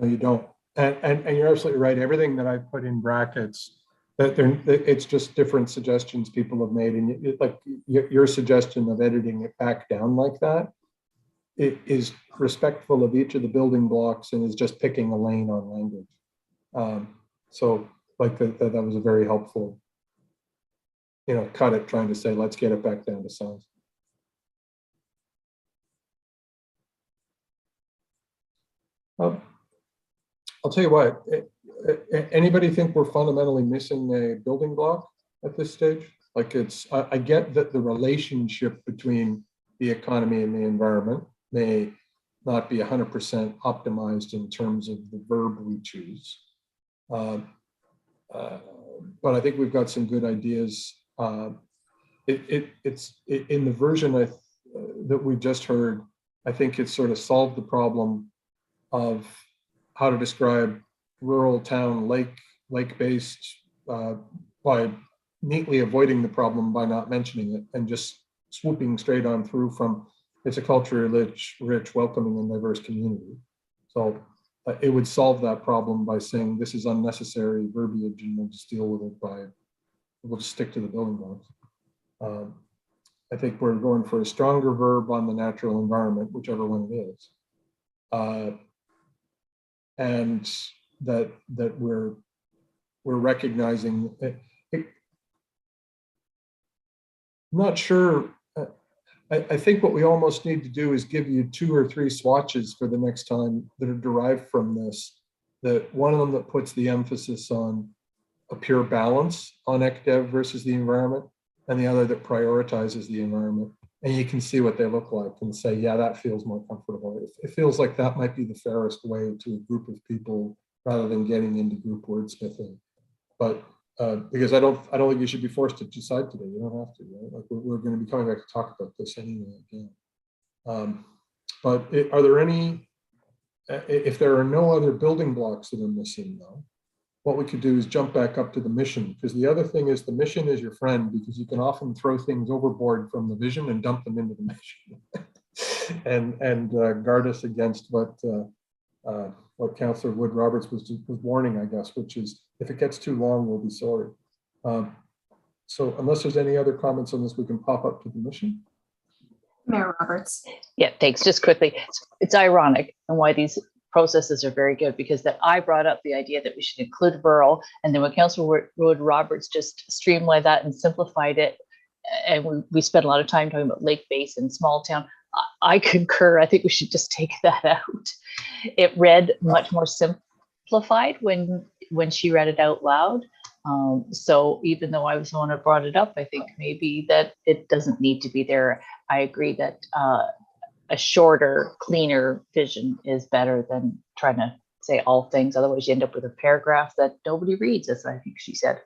No, you don't. And you're absolutely right. Everything that I put in brackets, it's just different suggestions people have made. And like your suggestion of editing it back down like that, it is respectful of each of the building blocks and is just picking a lane on language. So like that was a very helpful, you know, cut it trying to say, let's get it back down to size. I'll tell you what, anybody think we're fundamentally missing a building block at this stage? Like I get that the relationship between the economy and the environment may not be 100% optimized in terms of the verb we choose. But I think we've got some good ideas. It's in the version that we just heard, I think it's sort of solved the problem of how to describe rural town lake-based by neatly avoiding the problem by not mentioning it and just swooping straight on through from it's a culturally rich, welcoming, and diverse community. So it would solve that problem by saying this is unnecessary verbiage and we'll just deal with it we'll just stick to the building blocks. I think we're going for a stronger verb on the natural environment, whichever one it is. And that we're recognizing it. I'm not sure. I think what we almost need to do is give you 2 or 3 swatches for the next time that are derived from this. That one of them that puts the emphasis on a pure balance on ECDEV versus the environment, and the other that prioritizes the environment. And you can see what they look like and say, yeah, that feels more comfortable. It feels like that might be the fairest way to a group of people rather than getting into group wordsmithing. But because I don't think you should be forced to decide today. You don't have to, right? Like we're going to be coming back to talk about this anyway again. But are there any, if there are no other building blocks that are missing though, what we could do is jump back up to the mission, because the other thing is the mission is your friend, because you can often throw things overboard from the vision and dump them into the mission and guard us against what Councillor Wood Roberts was warning, I guess, which is if it gets too long, we'll be sorry. So unless there's any other comments on this, we can pop up to the mission. Mayor Roberts. Yeah, thanks. Just quickly, it's ironic and why these processes are very good, because that I brought up the idea that we should include rural, and then when Councillor Wood Roberts just streamlined that and simplified it, and we spent a lot of time talking about lake basin, small town. I concur. I think we should just take that out. It read much more simplified when she read it out loud. So even though I was the one that brought it up, I think maybe that it doesn't need to be there. I agree that a shorter, cleaner vision is better than trying to say all things. Otherwise, you end up with a paragraph that nobody reads, as I think she said.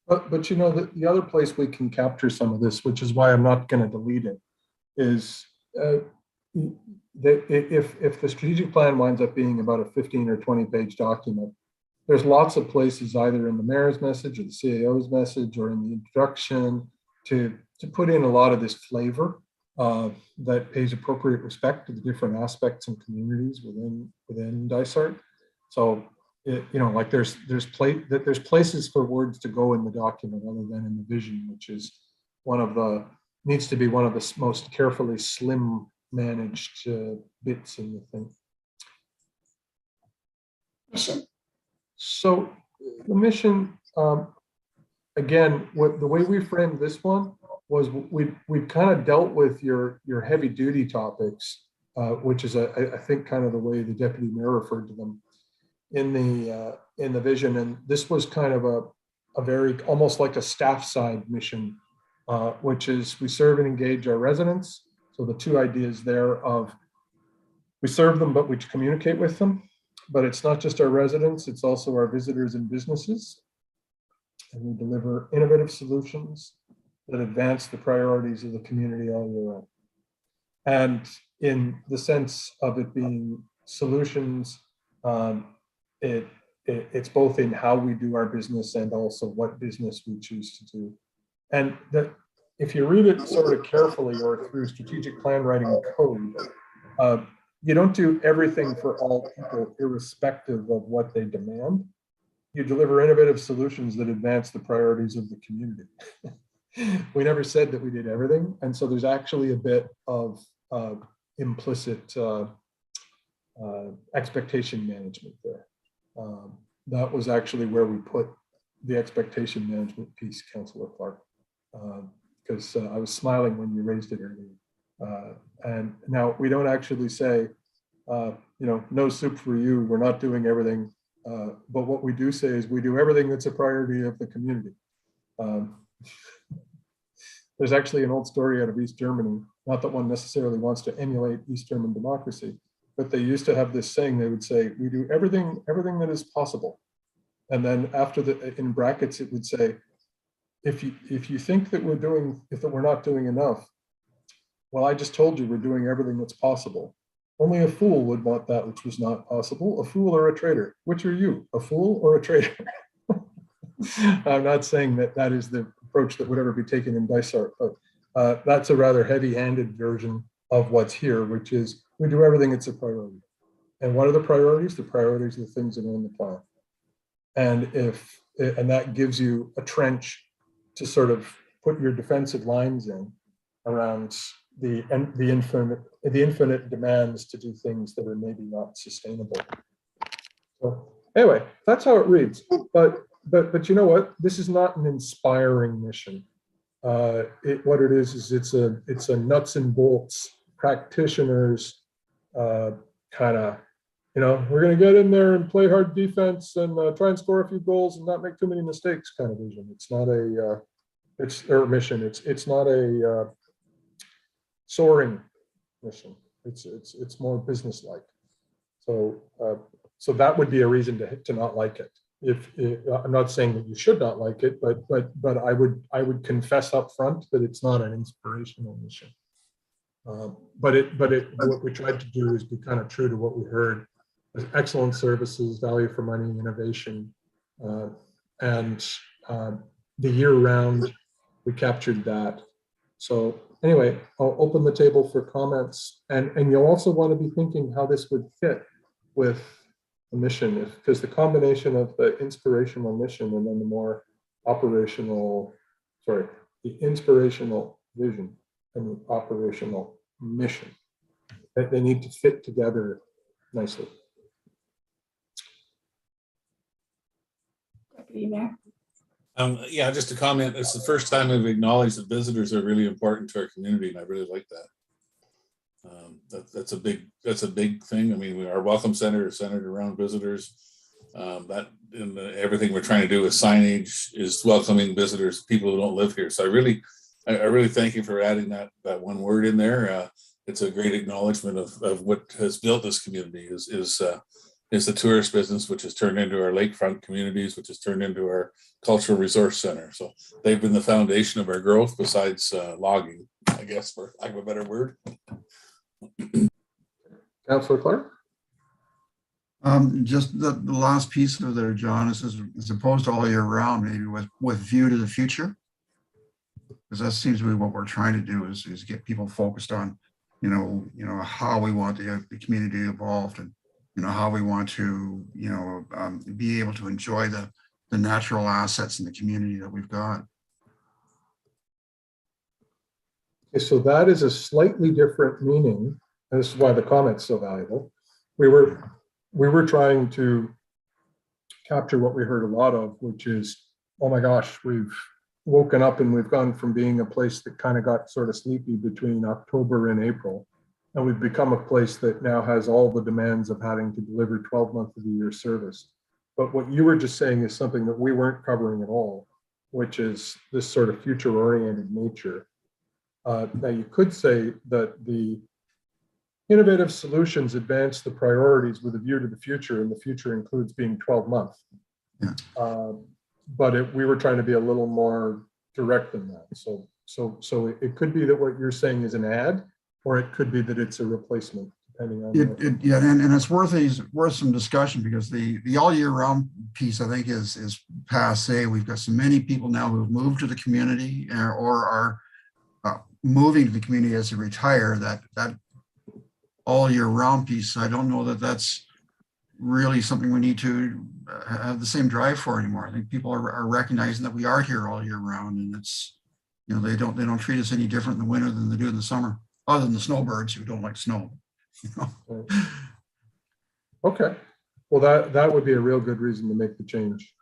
But you know, the other place we can capture some of this, which is why I'm not going to delete it, is that if the strategic plan winds up being about a 15 or 20 page document, there's lots of places either in the mayor's message or the CAO's message or in the introduction to put in a lot of this flavor that pays appropriate respect to the different aspects and communities within Dysart. So you know, like there's places for words to go in the document other than in the vision, which is needs to be one of the most carefully slim managed bits in the thing. Mission. So the mission, again, the way we framed this one was we kind of dealt with your heavy duty topics, which is I think kind of the way the deputy mayor referred to them in the vision, and this was kind of a very almost like a staff side mission, which is we serve and engage our residents. So the two ideas there of we serve them, but we communicate with them. But it's not just our residents, it's also our visitors and businesses. And we deliver innovative solutions that advance the priorities of the community all year round. And in the sense of it being solutions, it's both in how we do our business and also what business we choose to do. And that if you read it sort of carefully or through strategic plan writing code, you don't do everything for all people irrespective of what they demand. You deliver innovative solutions that advance the priorities of the community. We never said that we did everything. And so there's actually a bit of implicit expectation management there. That was actually where we put the expectation management piece, Councillor Clark, because I was smiling when you raised it earlier. And now we don't actually say, no soup for you, we're not doing everything. But what we do say is we do everything that's a priority of the community. There's actually an old story out of East Germany, not that one necessarily wants to emulate East German democracy, but they used to have this saying. They would say, we do everything that is possible. And then after in brackets, it would say, if you think that we're not doing enough, well, I just told you we're doing everything that's possible. Only a fool would want that which was not possible, a fool or a traitor. Which are you, a fool or a traitor? I'm not saying that is the approach that would ever be taken in Dysart, but that's a rather heavy-handed version of what's here, which is we do everything that's a priority. And what are the priorities? The priorities are the things that are in the plan. And that gives you a trench to sort of put your defensive lines in around the infinite demands to do things that are maybe not sustainable. So anyway, that's how it reads. But you know what? This is not an inspiring mission. What it is it's a nuts and bolts practitioners kind of, we're going to get in there and play hard defense and try and score a few goals and not make too many mistakes kind of vision. It's not a mission. It's not a soaring mission. It's more business-like. So that would be a reason to not like it. I'm not saying that you should not like it, but I would confess up front that it's not an inspirational mission. But what we tried to do is be kind of true to what we heard: excellent services, value for money, innovation, and the year round we captured that. So anyway, I'll open the table for comments, and you'll also want to be thinking how this would fit with the mission, because the combination of the inspirational mission and then the more the inspirational vision and the operational mission, they need to fit together nicely. Deputy Mayor. Yeah, just a comment. It's the first time we've acknowledged that visitors are really important to our community, and I really like that. That's a big thing. I mean, our welcome center is centered around visitors. Everything we're trying to do with signage is welcoming visitors, people who don't live here. So I really thank you for adding that one word in there. It's a great acknowledgement of what has built this community is the tourist business, which has turned into our lakefront communities, which has turned into our cultural resource center. So they've been the foundation of our growth, besides logging, I guess, for lack of a better word. Councillor Clark? Just the last piece of there, John, is as opposed to all year round, maybe with view to the future, because that seems to be what we're trying to do is get people focused on, how we want the community to evolve, and how we want to, be able to enjoy the natural assets in the community that we've got. Okay, so that is a slightly different meaning. And this is why the comment's so valuable. We were trying to capture what we heard a lot of, which is, oh my gosh, we've woken up and we've gone from being a place that kind of got sort of sleepy between October and April. And we've become a place that now has all the demands of having to deliver 12 months of the year service. But what you were just saying is something that we weren't covering at all, which is this sort of future-oriented nature. Now you could say that the innovative solutions advance the priorities with a view to the future, and the future includes being 12 months. Yeah. But we were trying to be a little more direct than that. So it could be that what you're saying is an ad, or it could be that it's a replacement, depending on. Yeah, and it's worth some discussion, because the all year round piece, I think, is passe. We've got so many people now who've moved to the community or are moving to the community as they retire, that all year round piece, I don't know that that's really something we need to have the same drive for anymore. I think people are recognizing that we are here all year round, and it's, you know, they don't treat us any different in the winter than they do in the summer, other than the snowbirds who don't like snow. You know? Okay, well, that would be a real good reason to make the change.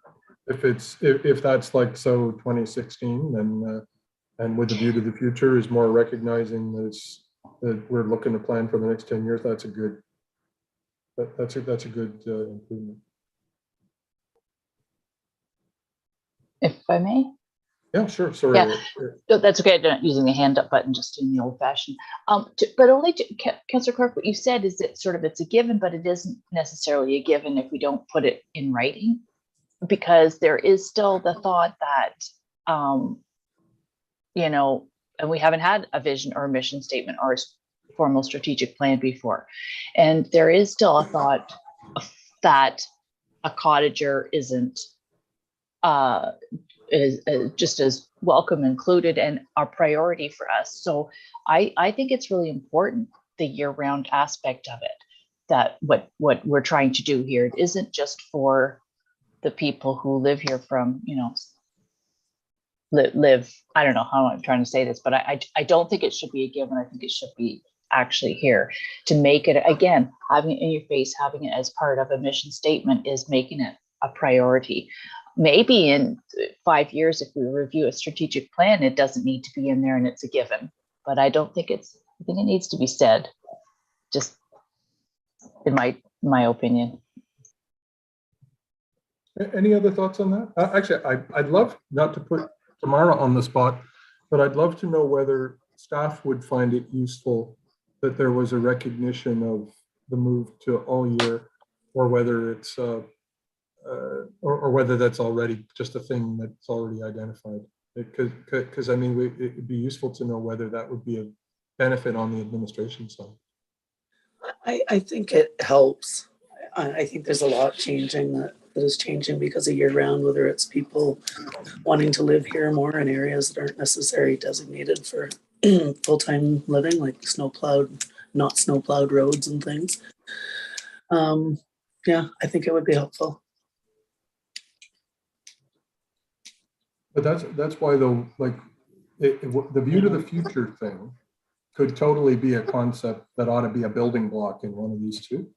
If that's like, so 2016, then and with the view to the future is more recognizing that we're looking to plan for the next 10 years. That's a good improvement. If I may. Yeah, sure. Sorry. Yeah. No, that's okay. I'm not using the hand up button, just in the old fashioned. But only to Councillor Clark, what you said is that sort of it's a given, but it isn't necessarily a given if we don't put it in writing, because there is still the thought that, you know, and we haven't had a vision or a mission statement or a formal strategic plan before. And there is still a thought that a cottager isn't is just as welcome, included, and a priority for us. So I think it's really important, the year-round aspect of it, that what we're trying to do here, it isn't just for the people who live here from, you know, live, I don't know how I'm trying to say this, but I don't think it should be a given. I think it should be actually here. To make it, again, having it in your face, having it as part of a mission statement is making it a priority. Maybe in 5 years, if we review a strategic plan, it doesn't need to be in there and it's a given, but I think it needs to be said, just in my opinion. Any other thoughts on that? Actually, I'd love, not to put Tamara on the spot, but I'd love to know whether staff would find it useful that there was a recognition of the move to all year, or whether it's or whether that's already just a thing that's already identified. Because I mean, it'd be useful to know whether that would be a benefit on the administration side. I think it helps. I think there's a lot changing that is changing because of year round, whether it's people wanting to live here more in areas that aren't necessarily designated for full-time living, like not snow-plowed roads and things. Yeah, I think it would be helpful. But that's why, though, like the view to the future thing could totally be a concept that ought to be a building block in one of these two.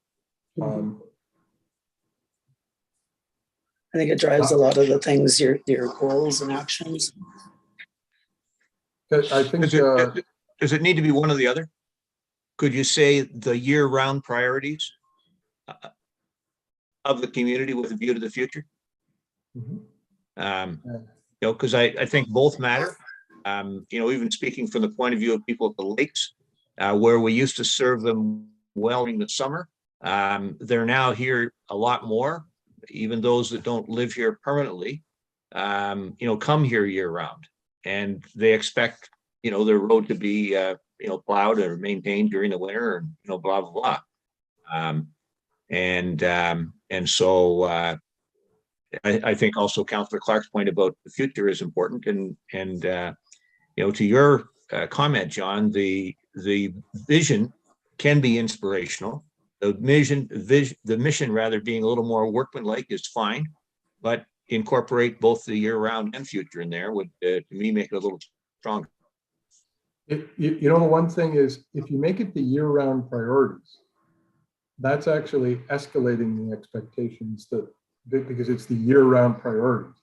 I think it drives a lot of the things, your goals and actions. I think. Does it need to be one or the other? Could you say the year-round priorities of the community with a view to the future? You know, because I think both matter. You know, even speaking from the point of view of people at the lakes, where we used to serve them well during the summer, they're now here a lot more. Even those that don't live here permanently, you know, come here year round, and they expect, you know, their road to be, you know, plowed or maintained during the winter, and, you know, blah, blah, blah. And so I think also Councillor Clark's point about the future is important. And you know, to your comment, John, the vision can be inspirational. The mission rather being a little more workmanlike is fine, but incorporate both the year-round and future in there would, to me, make it a little stronger. You know, the one thing is, if you make it the year-round priorities, that's actually escalating the expectations, because it's the year-round priorities,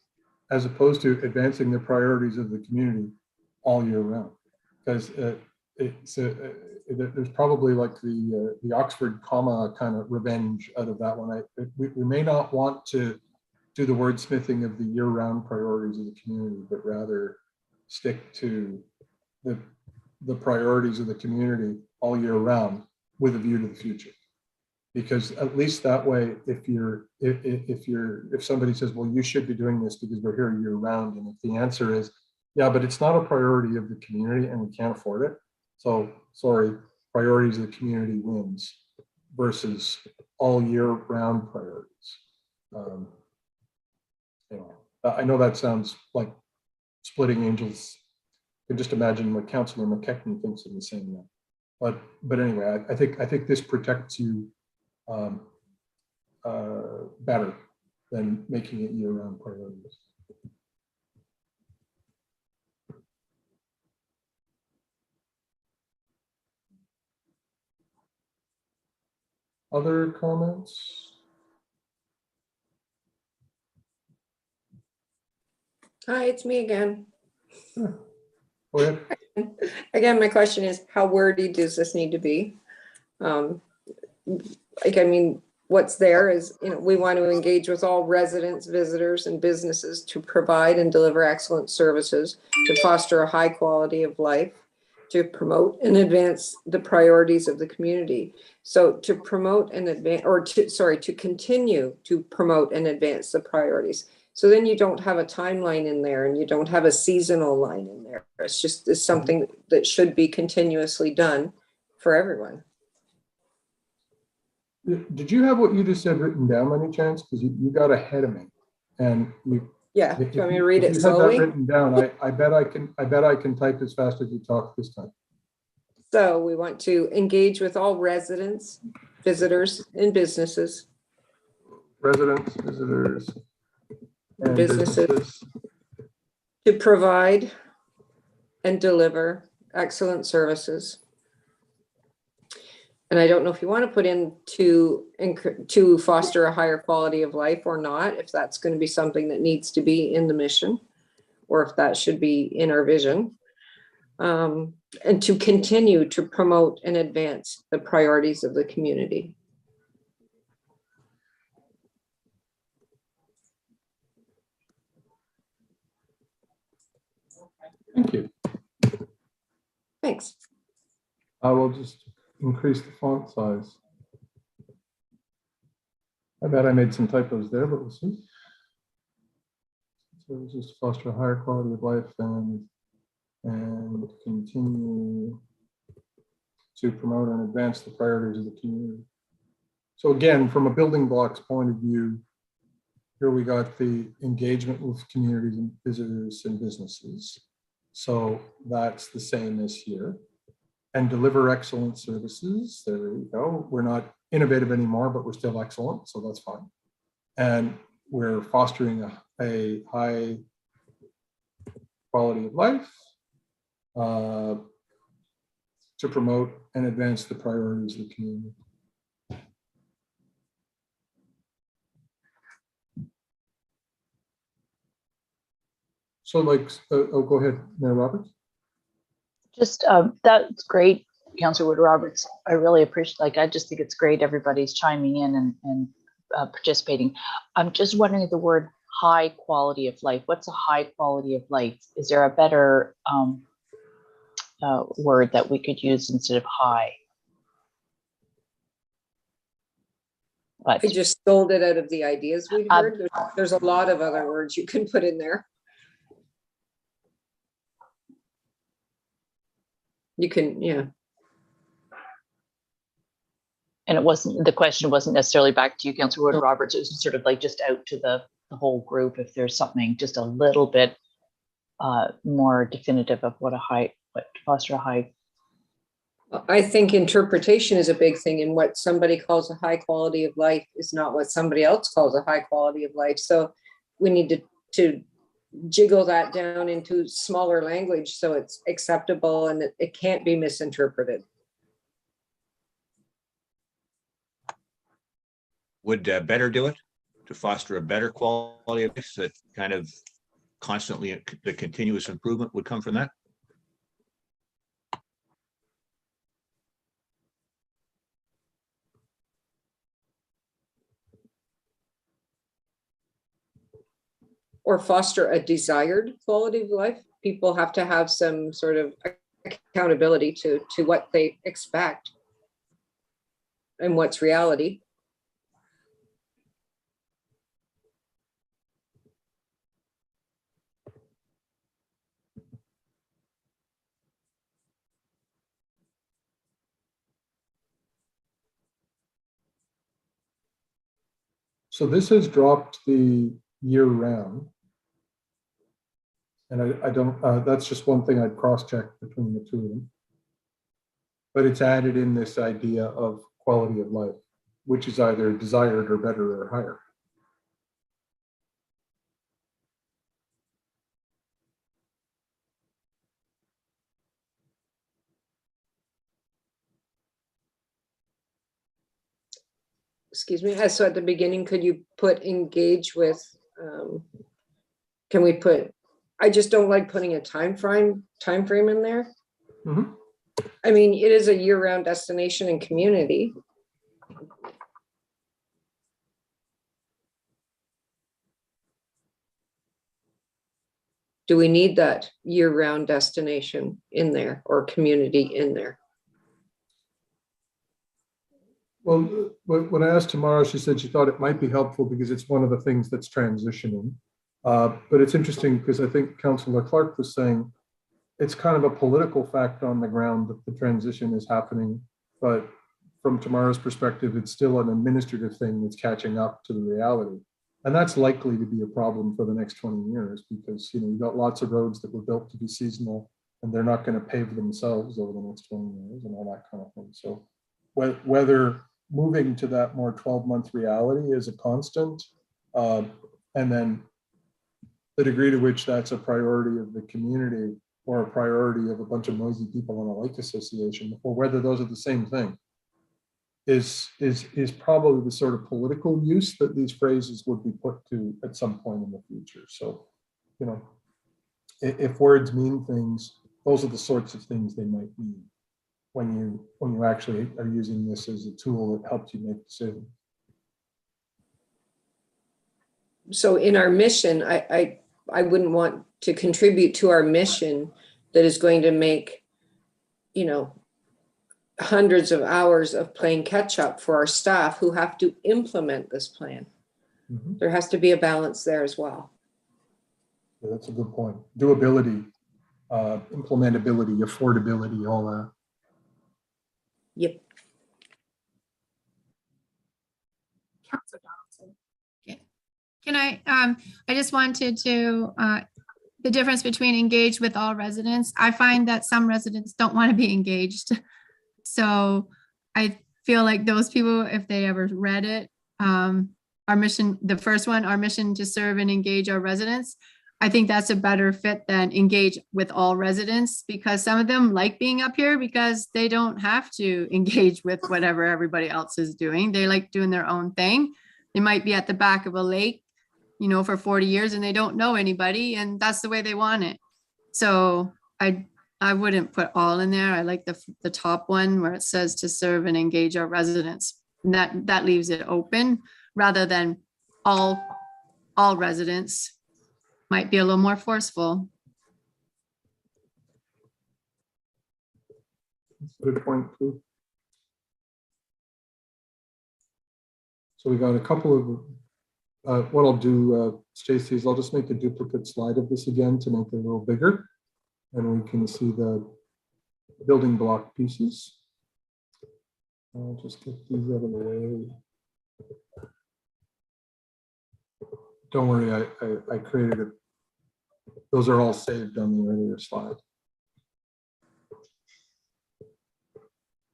as opposed to advancing the priorities of the community all year round. Because there's probably like the Oxford comma kind of revenge out of that one. We may not want to do the wordsmithing of the year-round priorities of the community, but rather stick to the priorities of the community all year round with a view to the future. Because at least that way, if somebody says, well, you should be doing this because we're here year round, and if the answer is, yeah, but it's not a priority of the community and we can't afford it, So, sorry, priorities of the community wins versus all year round priorities. You know, I know that sounds like splitting angels. I can just imagine what Councillor McKechnie thinks of the same way. But anyway, I think this protects you better than making it year-round priorities. Other comments? Hi, it's me again. Sure. Go ahead. Again, my question is, how wordy does this need to be? Like, I mean, what's there is, you know, we want to engage with all residents, visitors, and businesses to provide and deliver excellent services, to foster a high quality of life, to promote and advance the priorities of the community. So to promote and advance, or to continue to promote and advance the priorities. So then you don't have a timeline in there and you don't have a seasonal line in there. It's something that should be continuously done for everyone. Did you have what you just said written down by any chance? Because you got ahead of me, and you. Yeah, do you want me to read it slowly? Had that written down, I bet I can type as fast as you talk this time. So we want to engage with all residents, visitors, and businesses. Residents, visitors, and businesses to provide and deliver excellent services. And I don't know if you want to put in to foster a higher quality of life or not, if that's going to be something that needs to be in the mission, or if that should be in our vision. And to continue to promote and advance the priorities of the community. Thank you. Thanks. I will just increase the font size. I bet I made some typos there, but we'll see. So it's just foster a higher quality of life and continue to promote and advance the priorities of the community. So again, from a building blocks point of view, here we got the engagement with communities and visitors and businesses. So that's the same as here. And deliver excellent services. There we go. We're not innovative anymore, but we're still excellent, so that's fine. And we're fostering a high quality of life to promote and advance the priorities of the community. So like, oh, go ahead, Mayor Roberts. Just that's great, Councillor Wood Roberts. I really appreciate. I just think it's great everybody's chiming in and participating. I'm just wondering the word high quality of life. What's a high quality of life? Is there a better word that we could use instead of high? But I just stole it out of the ideas we've heard. There's a lot of other words you can put in there. You can, yeah. And the question wasn't necessarily back to you, Councillor Wood Roberts. It was sort of like just out to the whole group. If there's something just a little bit more definitive of what to foster a high. I think interpretation is a big thing, and what somebody calls a high quality of life is not what somebody else calls a high quality of life. So we need to jiggle that down into smaller language so it's acceptable and it can't be misinterpreted. Would better do it to foster a better quality of life that kind of constantly the continuous improvement would come from that? Or foster a desired quality of life. People have to have some sort of accountability to what they expect and what's reality. So this has dropped the year round. And I don't, that's just one thing I'd cross-check between the two of them. But it's added in this idea of quality of life, which is either desired or better or higher. Excuse me. So at the beginning, could you put engage with, can we put, I just don't like putting a time frame in there. Mhm. I mean, it is a year-round destination and community. Do we need that year-round destination in there or community in there? Well, when I asked Tamara, she said she thought it might be helpful because it's one of the things that's transitioning. But it's interesting because I think Councillor Clark was saying it's kind of a political fact on the ground that the transition is happening. But from Tamara's perspective, it's still an administrative thing that's catching up to the reality. And that's likely to be a problem for the next 20 years because, you know, you've got lots of roads that were built to be seasonal and they're not going to pave themselves over the next 20 years and all that kind of thing. So whether moving to that more 12-month reality is a constant, and then the degree to which that's a priority of the community or a priority of a bunch of noisy people in a lake association, or whether those are the same thing, is probably the sort of political use that these phrases would be put to at some point in the future. So, you know, if words mean things, those are the sorts of things they might mean when you actually are using this as a tool that helps you make decisions. So in our mission, I wouldn't want to contribute to our mission that is going to make, you know, hundreds of hours of playing catch up for our staff who have to implement this plan. Mm-hmm. There has to be a balance there as well. Yeah, that's a good point. Doability, implementability, affordability, all that. Yep. Councillor Donaldson. Can I just wanted to, the difference between engage with all residents. I find that some residents don't want to be engaged. So I feel like those people, if they ever read it, our mission, the first one, our mission to serve and engage our residents, I think that's a better fit than engage with all residents, because some of them like being up here because they don't have to engage with whatever everybody else is doing. They like doing their own thing. They might be at the back of a lake, you know, for 40 years and they don't know anybody, and that's the way they want it. So I wouldn't put all in there. I like the top one where it says to serve and engage our residents. And that leaves it open rather than all residents. Might be a little more forceful. That's a good point too. So we got a couple of, what I'll do, Stacey, is I'll just make a duplicate slide of this again to make it a little bigger. And we can see the building block pieces. I'll just get these out of the way. Don't worry, I created it. Those are all saved on the earlier slide.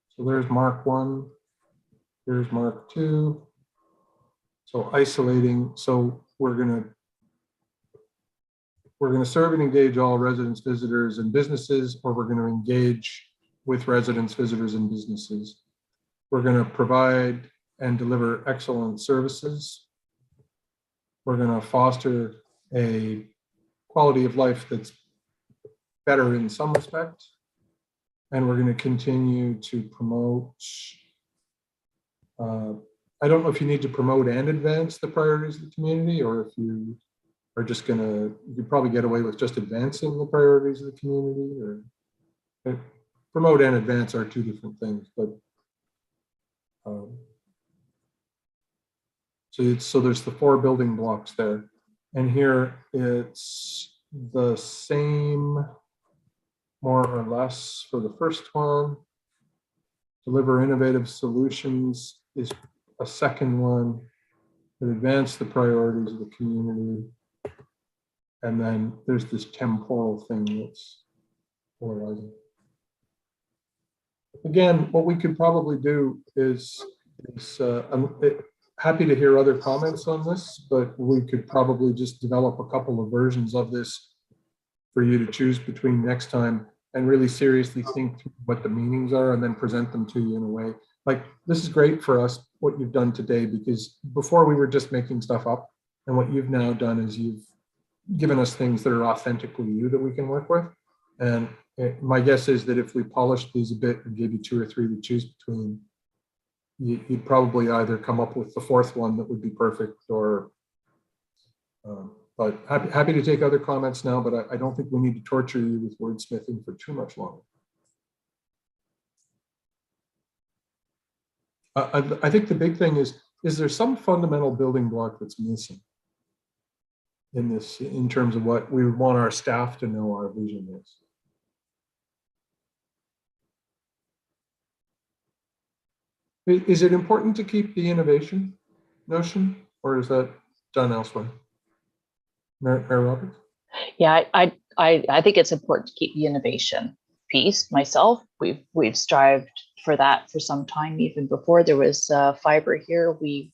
So there's Mark 1, here's Mark 2. So isolating, so we're gonna serve and engage all residents, visitors, and businesses, or we're gonna engage with residents, visitors, and businesses. We're gonna provide and deliver excellent services. We're gonna foster a quality of life that's better in some respect. And we're gonna continue to promote, I don't know if you need to promote and advance the priorities of the community, or if you are just gonna, you could probably get away with just advancing the priorities of the community, or promote and advance are two different things, but so there's the 4 building blocks there. And here it's the same, more or less, for the first one. Deliver innovative solutions is a second one. that advance the priorities of the community. And then there's this temporal thing that's polarizing. Again, what we could probably do is I'm happy to hear other comments on this, but we could probably just develop a couple of versions of this for you to choose between next time and really seriously think through what the meanings are and then present them to you in a way. Like, this is great for us, what you've done today, because before we were just making stuff up, and what you've now done is you've given us things that are authentically you that we can work with. And my guess is that if we polished these a bit and gave you 2 or 3 to choose between, you'd probably either come up with the 4th one that would be perfect, or but happy to take other comments now, but I don't think we need to torture you with wordsmithing for too much longer. I think the big thing is there some fundamental building block that's missing in this, in terms of what we want our staff to know our vision is? Is it important to keep the innovation notion, or is that done elsewhere? Mayor Roberts? Yeah, I think it's important to keep the innovation piece. Myself, we've strived for that for some time, even before there was fiber here. We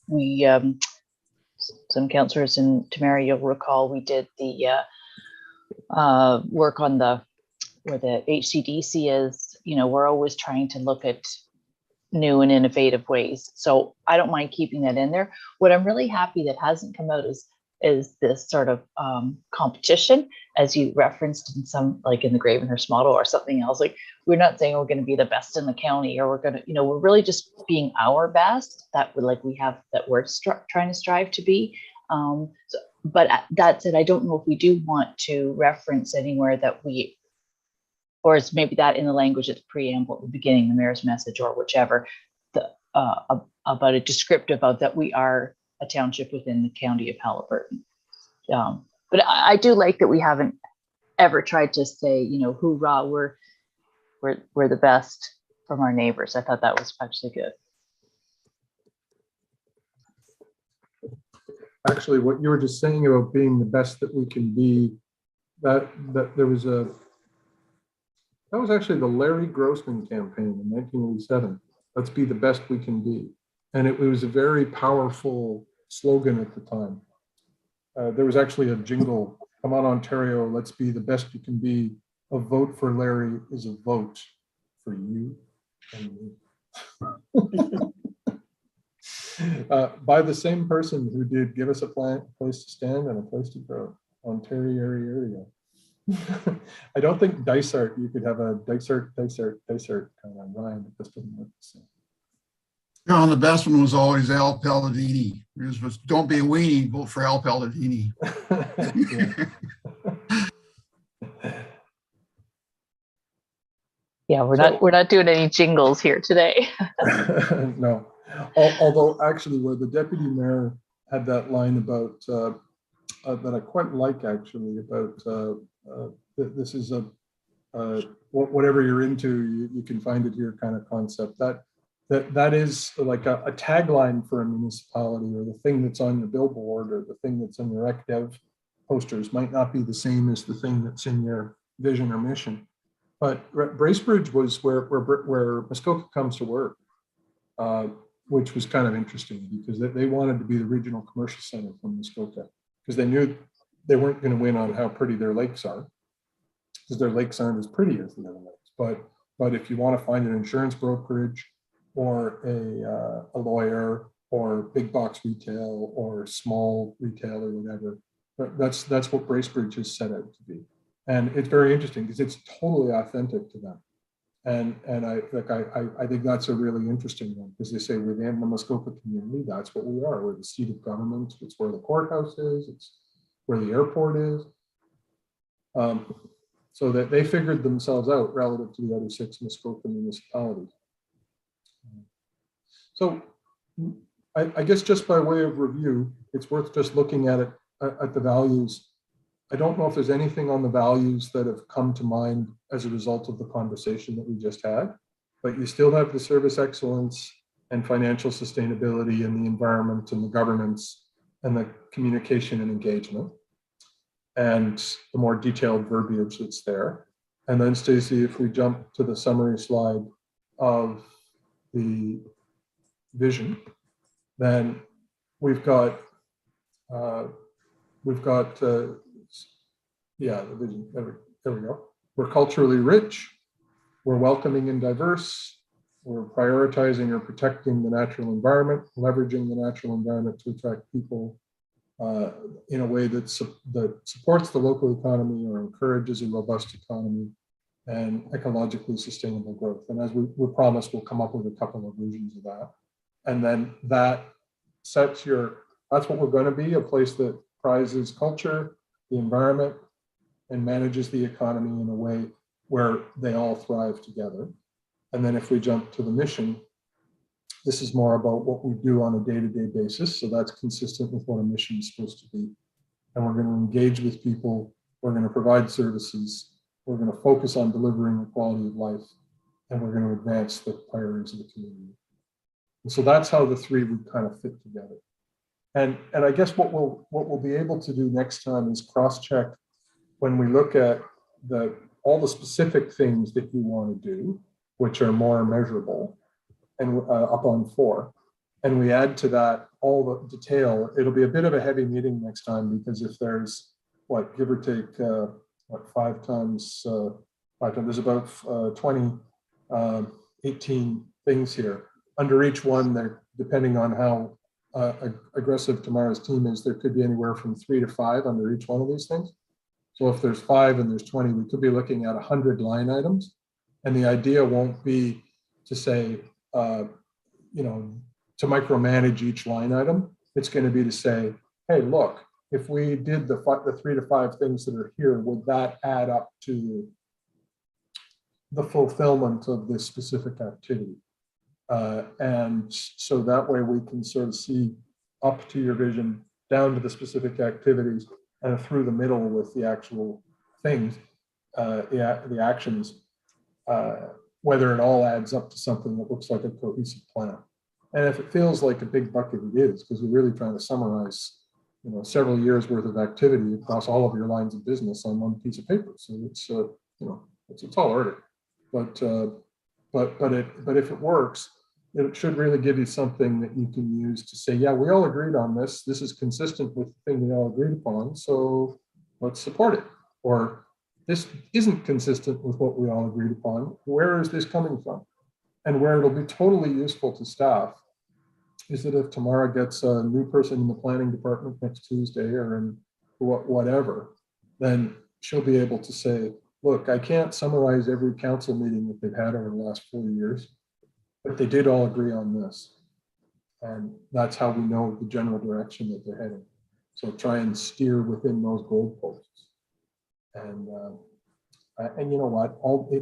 some councillors in Tamara, you'll recall, we did the work on where the HCDC is. You know, we're always trying to look at new and innovative ways. So I don't mind keeping that in there. What I'm really happy that hasn't come out is this sort of competition, as you referenced in some, like in the Gravenhurst model or something else. Like, we're not saying we're going to be the best in the county, or we're going to, you know, we're really just being our best, that we're trying to strive to be. But that said, I don't know if we do want to reference anywhere that we, or is maybe that in the language at the preamble at the beginning, the mayor's message or whichever, about a descriptive of that we are a township within the county of Haliburton. But I do like that we haven't ever tried to say, you know, hoorah, we're the best from our neighbors. I thought that was actually good. Actually, what you were just saying about being the best that we can be, that was actually the Larry Grossman campaign in 1987. Let's be the best we can be. And it was a very powerful slogan at the time. There was actually a jingle, come on Ontario, let's be the best you can be. A vote for Larry is a vote for you and me. By the same person who did give us a place to stand and a place to grow, Ontario area. I don't think Dysart, you could have a Dysart kind of rhyme, it just doesn't work the same. John, the best one was always Al Palladini. It was, don't be a weenie, vote for Al Palladini. Yeah, we're not doing any jingles here today. No, although actually, where the deputy mayor had that line about that I quite like, actually, about this is a whatever you're into, you can find it here kind of concept. That is like a tagline for a municipality, or the thing that's on your billboard or the thing that's in your rec dev posters might not be the same as the thing that's in your vision or mission. But Bracebridge was where Muskoka comes to work, which was kind of interesting because they wanted to be the regional commercial center from Muskoka, because they knew they weren't going to win on how pretty their lakes are, because their lakes aren't as pretty as the other lakes. But if you want to find an insurance brokerage, or a lawyer, or big box retail, or small retail, or whatever, that's what Bracebridge is set out to be. And it's very interesting because it's totally authentic to them. And I think that's a really interesting one, because they say within the Muskoka community, that's what we are. We're the seat of government. It's where the courthouse is. It's where the airport is. So that they figured themselves out relative to the other 6 Muskoka municipalities. So I guess just by way of review, it's worth just looking at it at the values. I don't know if there's anything on the values that have come to mind as a result of the conversation that we just had, but you still have the service excellence and financial sustainability and the environment and the governance and the communication and engagement, and the more detailed verbiage that's there. And then Stacy, if we jump to the summary slide of the vision, then we've got the vision. There we go. We're culturally rich. We're welcoming and diverse. We're prioritizing or protecting the natural environment, leveraging the natural environment to attract people in a way that supports the local economy or encourages a robust economy and ecologically sustainable growth. And as we promised, we'll come up with a couple of versions of that. And then that sets that's what we're going to be, a place that prizes culture, the environment, and manages the economy in a way where they all thrive together. And then if we jump to the mission, this is more about what we do on a day-to-day basis. So that's consistent with what a mission is supposed to be. And we're going to engage with people. We're going to provide services. We're going to focus on delivering the quality of life. And we're going to advance the priorities of the community. And so that's how the three would kind of fit together. And I guess what we'll be able to do next time is cross-check when we look at all the specific things that you want to do, which are more measurable, and up on 4, and we add to that all the detail. It'll be a bit of a heavy meeting next time, because if there's give or take 5 times 5 times, there's about 18 things here. Under each one, they're depending on how aggressive tomorrow's team is, there could be anywhere from 3 to 5 under each one of these things. So if there's 5 and there's 20, we could be looking at 100 line items. And the idea won't be to say, to micromanage each line item. It's going to be to say, hey, look, if we did the 3 to 5 things that are here, would that add up to the fulfillment of this specific activity? And so that way we can sort of see up to your vision, down to the specific activities, and through the middle with the actual things, the actions, whether it all adds up to something that looks like a cohesive plan. And if it feels like a big bucket, it is, because we're really trying to summarize, several years worth of activity across all of your lines of business on one piece of paper. So it's, it's a tall order, but if it works, it should really give you something that you can use to say, yeah, we all agreed on this. This is consistent with the thing we all agreed upon, so let's support it. Or this isn't consistent with what we all agreed upon. Where is this coming from? And where it'll be totally useful to staff is that if Tamara gets a new person in the planning department next Tuesday or in whatever, then she'll be able to say, look, I can't summarize every council meeting that they've had over the last 4 years, but they did all agree on this. And that's how we know the general direction that they're heading. So try and steer within those goalposts. And you know what,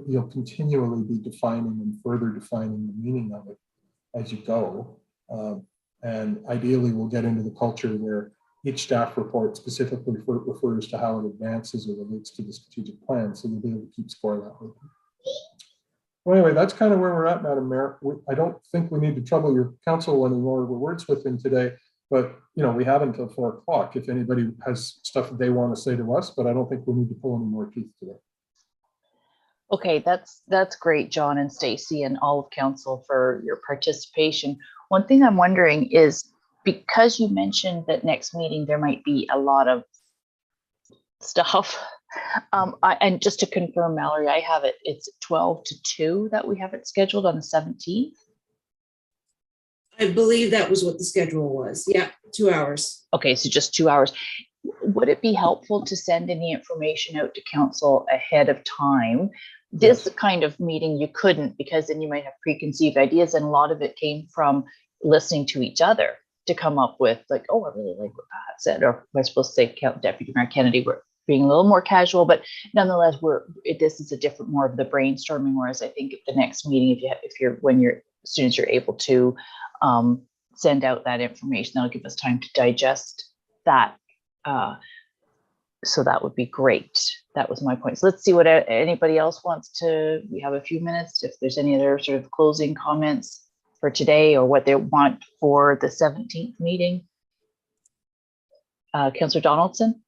you'll continually be defining and further defining the meaning of it as you go. And ideally we'll get into the culture where each staff report specifically refers to how it advances or relates to the strategic plan. So you'll be able to keep score that way. Well, anyway, that's kind of where we're at, Madam Mayor. I don't think we need to trouble your council anymore. We're wordsmithing today, but we have until 4 o'clock if anybody has stuff that they want to say to us, but I don't think we need to pull any more teeth today. Okay, that's great, John and Stacy and all of council for your participation. One thing I'm wondering is, because you mentioned that next meeting there might be a lot of stuff, and just to confirm, Mallory, I have it's 12 to 2 that we have it scheduled on the 17th. I believe that was what the schedule was. Yeah, 2 hours. Okay, so just 2 hours. Would it be helpful to send any information out to council ahead of time? This Yes. kind of meeting you couldn't, because then you might have preconceived ideas, and a lot of it came from listening to each other to come up with, like, oh, I really like what Pat said, or I was supposed to say Deputy Mayor Kennedy, we're being a little more casual, but nonetheless, this is a different, more of the brainstorming. Whereas I think at the next meeting, as soon as you're able to send out that information, that'll give us time to digest that. So that would be great. That was my point. So let's see what anybody else wants to. We have a few minutes. If there's any other sort of closing comments for today, or what they want for the 17th meeting. Councillor Donaldson?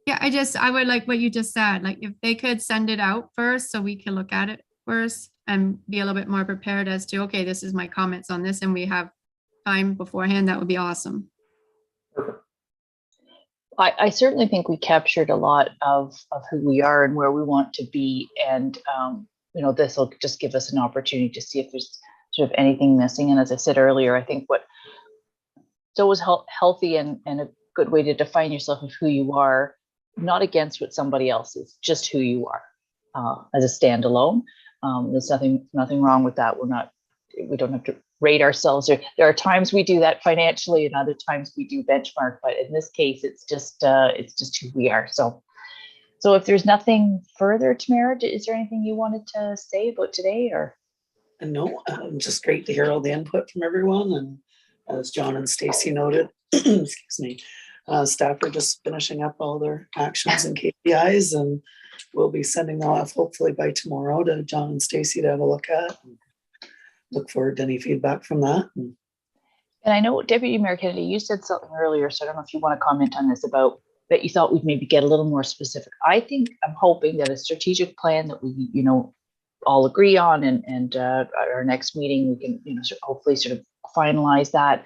Yeah, I would like what you just said, like if they could send it out first so we can look at it first and be a little bit more prepared as to, okay, this is my comments on this and we have time beforehand, that would be awesome. I certainly think we captured a lot of who we are and where we want to be. And, this will just give us an opportunity to see if there's sort of anything missing. And as I said earlier, I think it's always healthy and a good way to define yourself of who you are, not against what somebody else is, just who you are as a standalone. There's nothing wrong with that. We don't have to rate ourselves. There are times we do that financially and other times we do benchmark, but in this case, it's just who we are. So if there's nothing further, Tamara, is there anything you wanted to say about today or? No, just great to hear all the input from everyone. And as John and Stacy noted, excuse me, staff are just finishing up all their actions and KPIs, and we'll be sending them off hopefully by tomorrow to John and Stacy to have a look at. Look forward to any feedback from that. And I know Deputy Mayor Kennedy, you said something earlier, so I don't know if you want to comment on this about that you thought we'd maybe get a little more specific. I'm hoping that a strategic plan that we, all agree on and at our next meeting, we can, hopefully sort of finalize that,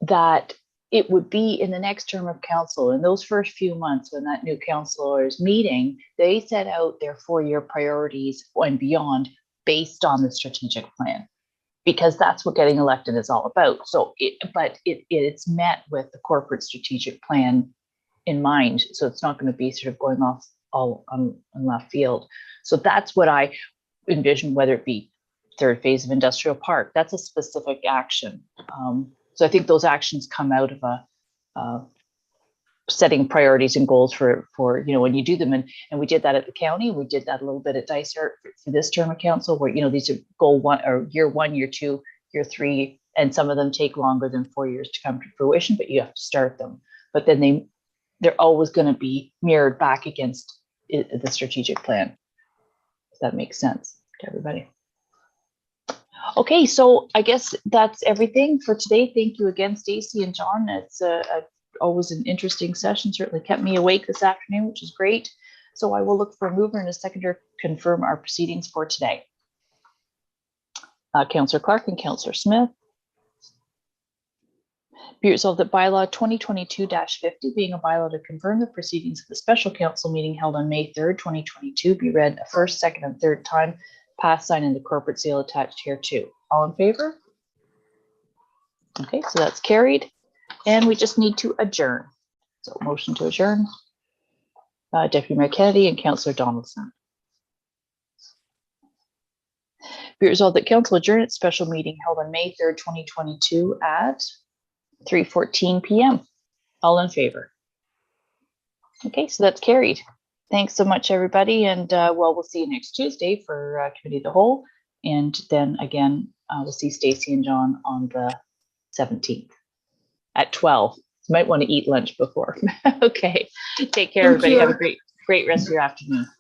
that it would be in the next term of council. In those first few months when that new councillor is meeting, they set out their 4-year priorities and beyond based on the strategic plan, because that's what getting elected is all about. So it's met with the corporate strategic plan in mind. So it's not going to be sort of going off all on left field. So that's what I envision, whether it be third phase of industrial park, that's a specific action. So I think those actions come out of a setting priorities and goals for when you do them. And we did that at the county. We did that a little bit at Dysart for this term of council, where, these are goal 1 or year 1, year 2, year 3, and some of them take longer than 4 years to come to fruition, but you have to start them. But then they're always going to be mirrored back against the strategic plan. If that makes sense to everybody. Okay, so I guess that's everything for today. Thank you again, Stacy and John. It's always an interesting session. Certainly kept me awake this afternoon, which is great. So I will look for a mover and a seconder to confirm our proceedings for today. Councillor Clark and Councillor Smith. Be resolved that bylaw 2022-50, being a bylaw to confirm the proceedings of the special council meeting held on May 3rd, 2022, be read a first, second, and third time, pass, sign, and the corporate seal attached here too. All in favor? Okay, so that's carried. And we just need to adjourn. So motion to adjourn. Deputy Mayor Kennedy and Councillor Donaldson. Be resolved that council adjourn its special meeting held on May 3rd, 2022 at 3:14 p.m. All in favor? Okay, so that's carried. Thanks so much, everybody. And we'll see you next Tuesday for Committee of the Whole. And then again, we'll see Stacy and John on the 17th at 12. You might want to eat lunch before. Okay, take care, everybody. Have a great rest of your afternoon.